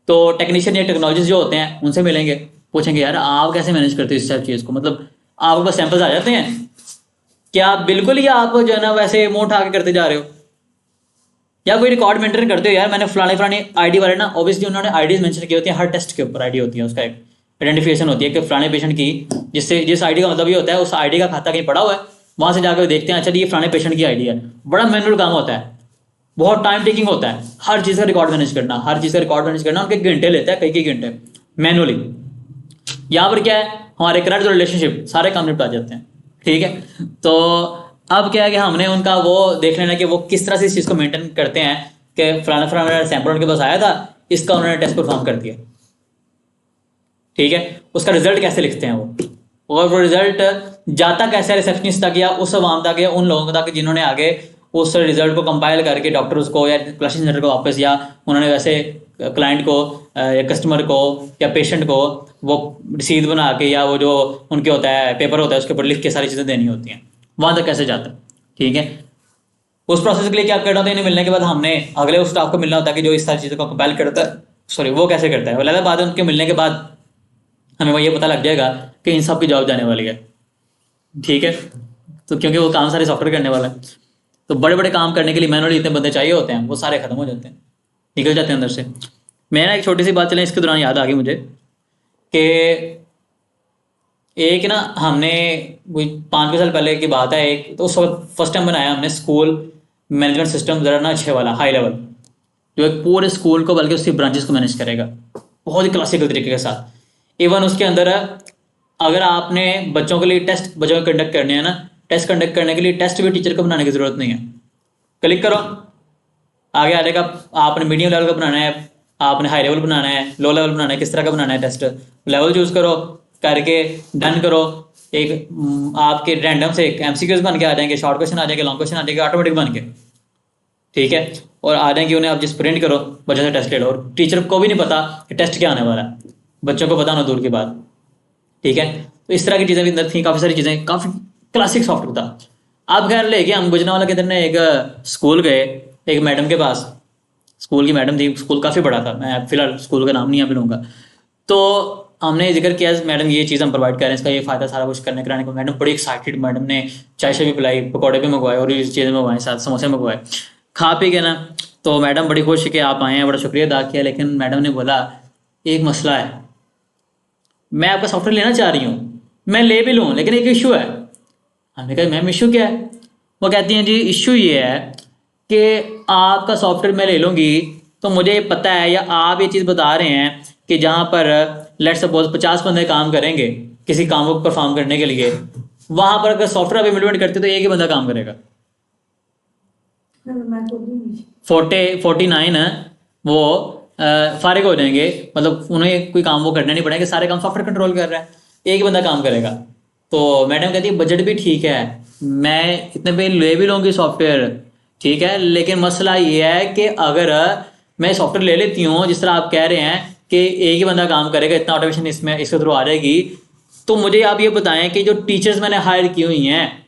तो टेक्नीशियन या टेक्नोलॉजिस्ट जो होते हैं उनसे मिलेंगे, पूछेंगे यार आप कैसे मैनेज करते हो इस सब चीज़ को। मतलब आपके पास सैंपल्स आ जाते हैं क्या, बिल्कुल ही आप जो है ना वैसे मुंह उठा के करते जा रहे हो, या कोई रिकॉर्ड मेंटेन करते हो। यार मैंने फलानी आईडी वाले ना, ऑब्वियसली उन्होंने आईडीज मेंशन की होती है, हर टेस्ट के ऊपर आईडी होती है, उसका एक आइडेंटिफिकेशन होती है कि फलाने पेशेंट की, जिस आईडी का मतलब ये होता है उस आईडी का खाता कहीं पड़ा हुआ है, वहाँ से जाकर देखते हैं अच्छा ये फलाने पेशेंट की आईडी है। बड़ा मैनुअल काम होता है, बहुत टाइम टेकिंग होता है, हर चीज़ का रिकॉर्ड मैनेज करना, हर चीज़ का रिकॉर्ड मैनेज करना उनके घंटे लेता है, कई घंटे मैनुअली। यहाँ पर क्या है, हमारे क्रेडिट रिलेशनशिप सारे काम निपटा जाते हैं। ठीक है, तो अब क्या है कि हमने उनका वो देख लेना कि वो किस तरह से इस चीज़ को मेंटेन करते हैं कि फलाना सैंपल उनके पास आया था, इसका उन्होंने टेस्ट परफॉर्म कर दिया। ठीक है, उसका रिजल्ट कैसे लिखते हैं वो, और वो रिजल्ट जाता कैसे रिसेप्शनिस्ट तक या उस आवाम तक या उन लोगों तक जिन्होंने आगे उस रिजल्ट को कंपाइल करके डॉक्टर्स को या कलेक्शन सेंटर को वापस, या उन्होंने वैसे क्लाइंट को या कस्टमर को या पेशेंट को वो रसीद बना के या वो जो उनके होता है पेपर होता है उसके ऊपर लिख के सारी चीज़ें देनी होती हैं, वहाँ तक कैसे जाता है। ठीक है, उस प्रोसेस के लिए क्या करना होता है, इन्हें मिलने के बाद हमने अगले उस स्टाफ को मिलना होता है कि जो इस सारी चीज़ों को कंपाइल करता है, सॉरी वो कैसे करता है। अलग बात है, उनके मिलने के बाद हमें वो ये पता लग जाएगा कि इन सब की जॉब जाने वाली है। ठीक है, तो क्योंकि वो काम सारे सॉफ्टवेयर करने वाला है, तो बड़े बड़े काम करने के लिए मैनुअली इतने बंदे चाहिए होते हैं, वो सारे खत्म हो जाते हैं, निकल जाते हैं अंदर से। मैं ना एक छोटी सी बात चले इसके दौरान याद आ गई मुझे कि एक ना हमने 5 साल पहले की बात है, एक तो उस वक्त फर्स्ट टाइम बनाया हमने स्कूल मैनेजमेंट सिस्टम ज़रा ना अच्छे वाला हाई लेवल, जो एक पूरे स्कूल को बल्कि उसकी ब्रांचेस को मैनेज करेगा बहुत ही क्लासिकल तरीके के साथ। इवन उसके अंदर अगर आपने बच्चों के लिए टेस्ट बच्चों को कंडक्ट करने हैं ना, टेस्ट कंडक्ट करने के लिए टेस्ट भी टीचर को बनाने की ज़रूरत नहीं है। क्लिक करो, आगे आ जाएगा। आपने मीडियम लेवल का बनाना है, आपने हाई लेवल बनाना है, लो लेवल बनाना है, किस तरह का बनाना है टेस्ट, लेवल चूज़ करो, करके डन करो। एक आपके रैंडम से एमसीक्यूज बन के आ जाएंगे, शॉर्ट क्वेश्चन आ जाएंगे, लॉन्ग क्वेश्चन आ जाएंगे ऑटोमेटिक बन के, ठीक है। और आ जाएंगे उन्हें आप जिस प्रिंट करो, बच्चों से टेस्ट ले लो। और टीचर को भी नहीं पता कि टेस्ट क्या आने वाला है, बच्चों को पता ना दूर की बात, ठीक है। तो इस तरह की चीज़ें भी अंदर थी, काफ़ी सारी चीज़ें, काफ़ी क्लासिक सॉफ्टवेयर था। अब खैर लेके हम गुजरांवाला के अंदर ने एक स्कूल गए, एक मैडम के पास, स्कूल की मैडम थी, स्कूल काफ़ी बड़ा था, मैं फिलहाल स्कूल का नाम नहीं यहाँ पे लूँगा। तो हमने जिक्र किया मैडम ये चीज़ हम प्रोवाइड कर रहे हैं, इसका ये फ़ायदा सारा कुछ करने कराने को। मैडम बड़ी एक्साइटेड, मैडम ने चाय शाय भी पिलाई, पकौड़े भी मंगवाए और ये चीज़ें मंगवाए, साथ समोसे मंगवाए, खा पी के ना। तो मैडम बड़ी खुश है कि आप आए हैं, बड़ा शुक्रिया अदा किया। लेकिन मैडम ने बोला एक मसला है, मैं आपका सॉफ्टवेयर लेना चाह रही हूँ, मैं ले भी लूँ, लेकिन एक इशू है। हमने कहा मैम इशू क्या है? वो कहती हैं जी इशू ये है कि आपका सॉफ्टवेयर मैं ले लूँगी तो मुझे पता है, या आप ये चीज़ बता रहे हैं कि जहाँ पर लेट सपोज 50 बंदे काम करेंगे किसी काम को परफॉर्म करने के लिए, वहाँ पर अगर सॉफ्टवेयर आप इम्प्लीमेंट करते तो एक ही बंदा काम करेगा। मैं खुद ही 49 है वो फारिग हो जाएंगे, मतलब उन्हें कोई काम वो करना नहीं पड़ेगा, सारे काम सॉफ्टवेयर कंट्रोल कर रहा है, एक ही बंदा काम करेगा। तो मैडम कहती है बजट भी ठीक है, मैं इतने पे ले भी लूँगी सॉफ्टवेयर, ठीक है, लेकिन मसला ये है कि अगर मैं सॉफ्टवेयर ले लेती हूँ जिस तरह आप कह रहे हैं कि एक ही बंदा काम करेगा, इतना ऑटोमेशन इसमें इसके थ्रू आ जाएगी, तो मुझे आप ये बताएं कि जो टीचर्स मैंने हायर की हुई हैं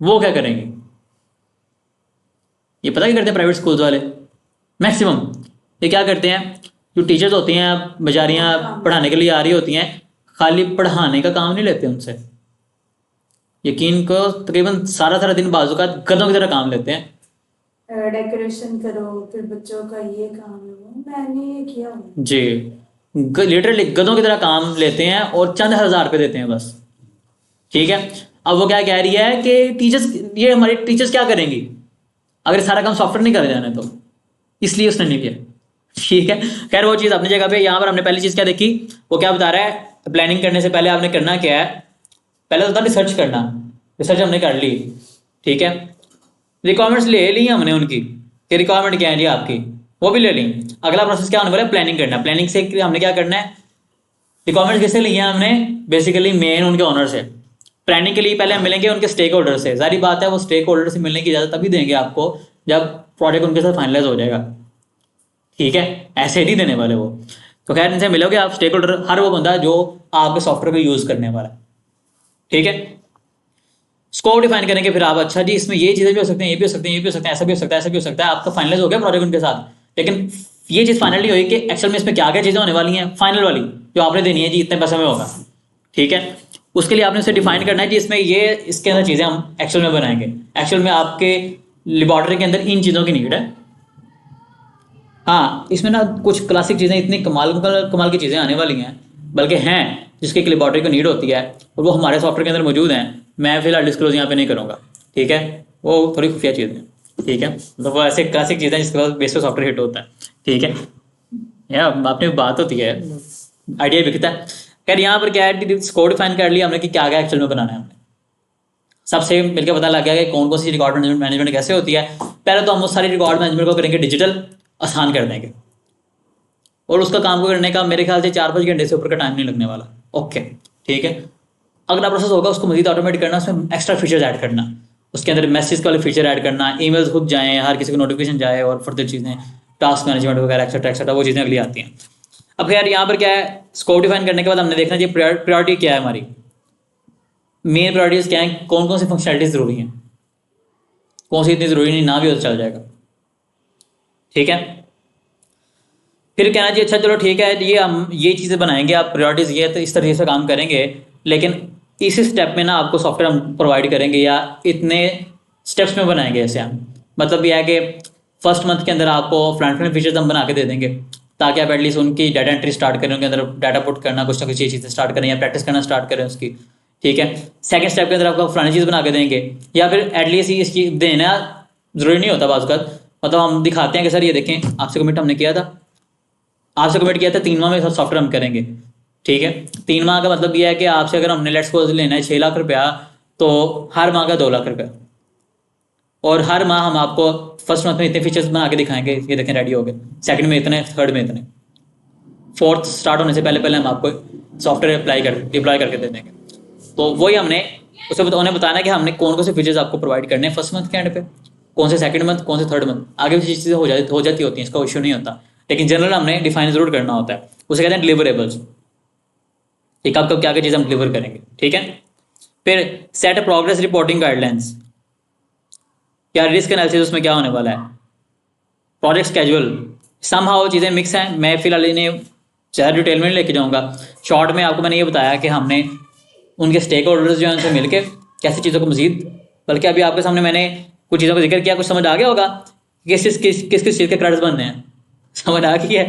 वो क्या करेंगे? ये पता क्या करते हैं प्राइवेट स्कूल्स वाले मैक्सिमम, ये क्या करते हैं, जो टीचर्स होती हैं बेचारियाँ पढ़ाने के लिए आ रही होती हैं, खाली पढ़ाने का काम नहीं लेते उनसे, यकीन को तकरीबन सारा सारा दिन बाजू का गधों की तरह काम लेते हैं। डेकोरेशन करो, फिर बच्चों का ये काम है, वो मैंने ये किया हुआ। जी, लिटरली गधों की तरह काम लेते हैं और चंद हज़ार रुपये देते हैं बस, ठीक है। अब वो क्या कह रही है कि टीचर्स, ये हमारी टीचर्स क्या करेंगी अगर सारा काम सॉफ्टवेयर नहीं कर जाने, तो इसलिए उसने नहीं किया, ठीक है। खैर वो चीज़ अपनी जगह पे। यहाँ पर हमने पहली चीज़ क्या देखी, वो क्या बता रहा है, प्लानिंग करने से पहले आपने करना क्या है, पहले तो था रिसर्च करना, रिसर्च हमने कर ली, ठीक है। रिक्वायरमेंट्स ले ली हमने उनकी कि रिक्वायरमेंट क्या है जी आपकी, वो भी ले ली। अगला प्रोसेस क्या होने वाला है, प्लानिंग करना। प्लानिंग से हमने क्या करना है, रिक्वायरमेंट्स किससे ली है हमने, बेसिकली मेन उनके ऑनर से। प्लानिंग के लिए पहले हम मिलेंगे उनके स्टेक होल्डर से, सारी बात है वो स्टेक होल्डर से मिलने की इजाज़त तभी देंगे आपको जब प्रोजेक्ट उनके साथ फाइनलाइज हो जाएगा, ठीक है, ऐसे नहीं देने वाले वो। तो खैर इनसे मिलोगे आप, स्टेक होल्डर हर वो बंदा जो आपके सॉफ्टवेयर को यूज़ करने वाला है, ठीक है। स्कोप डिफाइन करेंगे फिर आप, अच्छा जी इसमें ये चीज़ें भी हो सकती हैं, ये भी हो सकती हैं, ये भी हो सकता है, ऐसा भी हो सकता है, ऐसा भी हो सकता है। आपका फाइनलाइज हो गया प्रोजेक्ट उनके साथ, लेकिन ये चीज़ फाइनली हुई कि एक्चुअल में इसमें क्या क्या चीज़ें होने वाली हैं, फाइनल वाली जो आपने देनी है जी इतने पैसे में होगा, ठीक है। उसके लिए आपने उसे डिफाइन करना है कि इसमें ये इसके अंदर चीज़ें हम एक्चुअल में बनाएंगे। एक्चुअल में आपके लेबॉर्ट्री के अंदर इन चीज़ों की नीड है। हाँ, इसमें ना कुछ क्लासिक चीज़ें इतनी कमाल कमाल की चीज़ें आने वाली हैं, बल्कि हैं जिसकी एक लेबॉर्ट्री को नीड होती है और वो हमारे सॉफ्टवेयर के अंदर मौजूद हैं। मैं फिलहाल डिस्क्लोज यहाँ पे नहीं करूँगा, ठीक है, वो थोड़ी खुफिया चीज़ है, ठीक है। तो वो ऐसे क्लासिक चीज़ें जिसके बाद बेस पे सॉफ्टवेयर हिट होता है, ठीक है। यार अपनी बात होती है, आइडिया बिकता है। खैर यहाँ पर क्या है, स्कोप डिफाइन कर लिया हमने कि क्या क्या एक्चुअल में बनाना है हमने, सबसे मिलकर पता लग गया कि कौन कौन सी रिकॉर्ड मैनेजमेंट कैसे होती है। पहले तो हम उस सारी रिकॉर्ड मैनेजमेंट को करेंगे डिजिटल, आसान कर देंगे, और उसका काम को करने का मेरे ख्याल से 4-5 घंटे से ऊपर का टाइम नहीं लगने वाला, ओके, ठीक है। अगला प्रोसेस होगा उसको मजीद ऑटोमेट करना, उसमें एक्स्ट्रा फीचर्स ऐड करना, उसके अंदर मैसेज वाले फीचर ऐड करना, ईमेल्स खुद जाएँ, हर किसी को नोटिफिकेशन जाए, और फर्दर चीज़ें टास्क मैनेजमेंट वगैरह एक्सेट्रा एक्सेट्रा, वो चीज़ें अगली आती हैं। अब यार यहाँ पर क्या है, स्कोप डिफाइन करने के बाद हमने देखना चाहिए प्रायोरिटी क्या है, हमारी मेन प्रायोरिटीज़ क्या हैं, कौन कौन सी फंक्शनलिटीज ज़रूरी हैं, कौन सी इतनी ज़रूरी नहीं, ना भी हो तो चल जाएगा, ठीक है। फिर कहना चाहिए अच्छा चलो ठीक है, ये हम ये चीज़ें बनाएंगे, आप प्रायोरिटीज़ ये तो इस तरह से काम करेंगे, लेकिन इस स्टेप में ना आपको सॉफ्टवेयर हम प्रोवाइड करेंगे या इतने स्टेप्स में बनाएंगे ऐसे हम, मतलब यह है कि फर्स्ट मंथ के अंदर आपको फ्रंट फीचर्स हम बना के दे देंगे ताकि आप एटलीस्ट उनकी डाटा एंट्री स्टार्ट करें, उनके अंदर डाटा पुट करना, कुछ ना कुछ ये चीज़ें स्टार्ट करें या प्रैक्टिस करना स्टार्ट करें उसकी, ठीक है। सेकंड स्टेप के अंदर आपको फलानी चीज़ बना के देंगे, या फिर एटलीस्ट इसकी देना ज़रूरी नहीं होता बाज़ वक़्त, मतलब हम दिखाते हैं कि सर ये देखें आपसे कमिट हमने किया था, आपसे कमिट किया था 3 माह में सॉफ्टवेयर हम करेंगे, ठीक है। 3 माह का मतलब ये है कि आपसे अगर हमने लेट्स सपोज लेना है 6 लाख रुपया, तो हर माह का 2 लाख रुपये, और हर माह हम आपको फर्स्ट मंथ में इतने फीचर्स बना के दिखाएंगे, ये देखें रेडी हो गए, सेकंड में इतने, थर्ड में इतने, फोर्थ स्टार्ट होने से पहले पहले हम आपको सॉफ्टवेयर डिप्लॉय करके दे देंगे। तो वही हमने उन्हें बताना है कि हमने कौन कौन से फीचर्स आपको प्रोवाइड करने हैं फर्स्ट मंथ के एंड पे, कौन से सेकंड मंथ, कौन से थर्ड मंथ, आगे भी चीज़ें हो जाती होती हैं, इसका इशू नहीं होता, लेकिन जनरल हमने डिफाइन जरूर करना होता है। उसे कहते हैं डिलीवरेबल्स, कि कब कब क्या क्या चीज़ हम डिलीवर करेंगे, ठीक है। फिर सेट प्रोग्रेस रिपोर्टिंग गाइडलाइंस, क्या रिस्क एनालिसिस उसमें क्या होने वाला है, प्रोजेक्ट स्केड्यूल, समहाउ चीज़ें मिक्स हैं, मैं फिलहाल इन्हें ज़्यादा डिटेल में नहीं लेके जाऊँगा। शॉर्ट में आपको मैंने ये बताया कि हमने उनके स्टेक होल्डर्स जो हैं उनसे मिलकर कैसी चीज़ों को मजीद, बल्कि अभी आपके सामने मैंने कुछ चीज़ों का जिक्र किया, कुछ समझ आ गया होगा किस किस चीज़ के क्रेडिट्स बनने हैं, समझ आ गई है,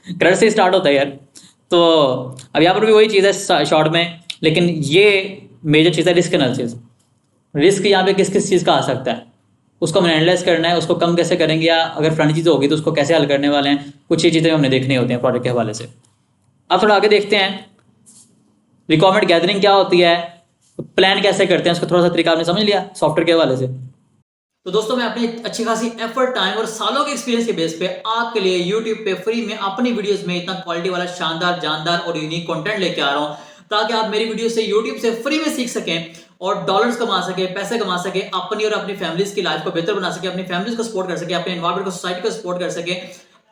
क्रेडिट से स्टार्ट होता है यार। तो अब यहाँ पर भी वही चीज़ है शॉर्ट में, लेकिन ये मेजर चीज़ है रिस्क एनालिसिस। रिस्क यहाँ पे किस किस चीज़ का आ सकता है, उसको हमें एनालाइज करना है, उसको कम कैसे करेंगे, या अगर फ्रंट चीज़ होगी तो उसको कैसे हल करने वाले हैं, कुछ ये चीज़ें हमने देखनी होती हैं प्रोजेक्ट के हवाले से। अब थोड़ा आगे देखते हैं, रिक्वायरमेंट गैदरिंग क्या होती है, प्लान कैसे करते हैं, उसका थोड़ा सा तरीका आपने समझ लिया सॉफ्टवेयर के हवाले से। तो दोस्तों मैं अपनी अच्छी खासी एफर्ट, टाइम और सालों के एक्सपीरियंस के बेस पे आपके लिए यूट्यूब पे फ्री में अपनी वीडियोस में इतना क्वालिटी वाला शानदार, जानदार और यूनिक कंटेंट लेके आ रहा हूं, ताकि आप मेरी वीडियो से यूट्यूब से फ्री में सीख सकें और डॉलर्स कमा सके, पैसे कमा सके, अपनी और अपनी फैमिलीज की लाइफ को बेहतर बना सके, अपनी फैमिलीज को सपोर्ट कर सके, अपने एनवायरमेंट को, सोसाइटी को सपोर्ट कर सके,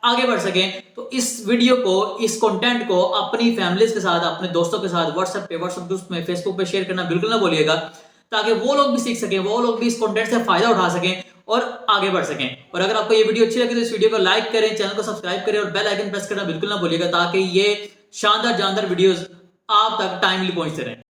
आगे बढ़ सके। तो इस वीडियो को, इस कंटेंट को अपनी फैमिलीज के साथ, अपने दोस्तों के साथ व्हाट्सएप ग्रुप में, फेसबुक पे शेयर करना बिल्कुल ना भूलिएगा, ताकि वो लोग भी सीख सकें, वो लोग भी इस कंटेंट से फायदा उठा सकें और आगे बढ़ सकें। और अगर आपको ये वीडियो अच्छी लगी तो इस वीडियो को लाइक करें, चैनल को सब्सक्राइब करें और बेल आइकन प्रेस करना बिल्कुल ना भूलिएगा, ताकि ये शानदार जानदार वीडियोस आप तक टाइमली पहुंचते रहें।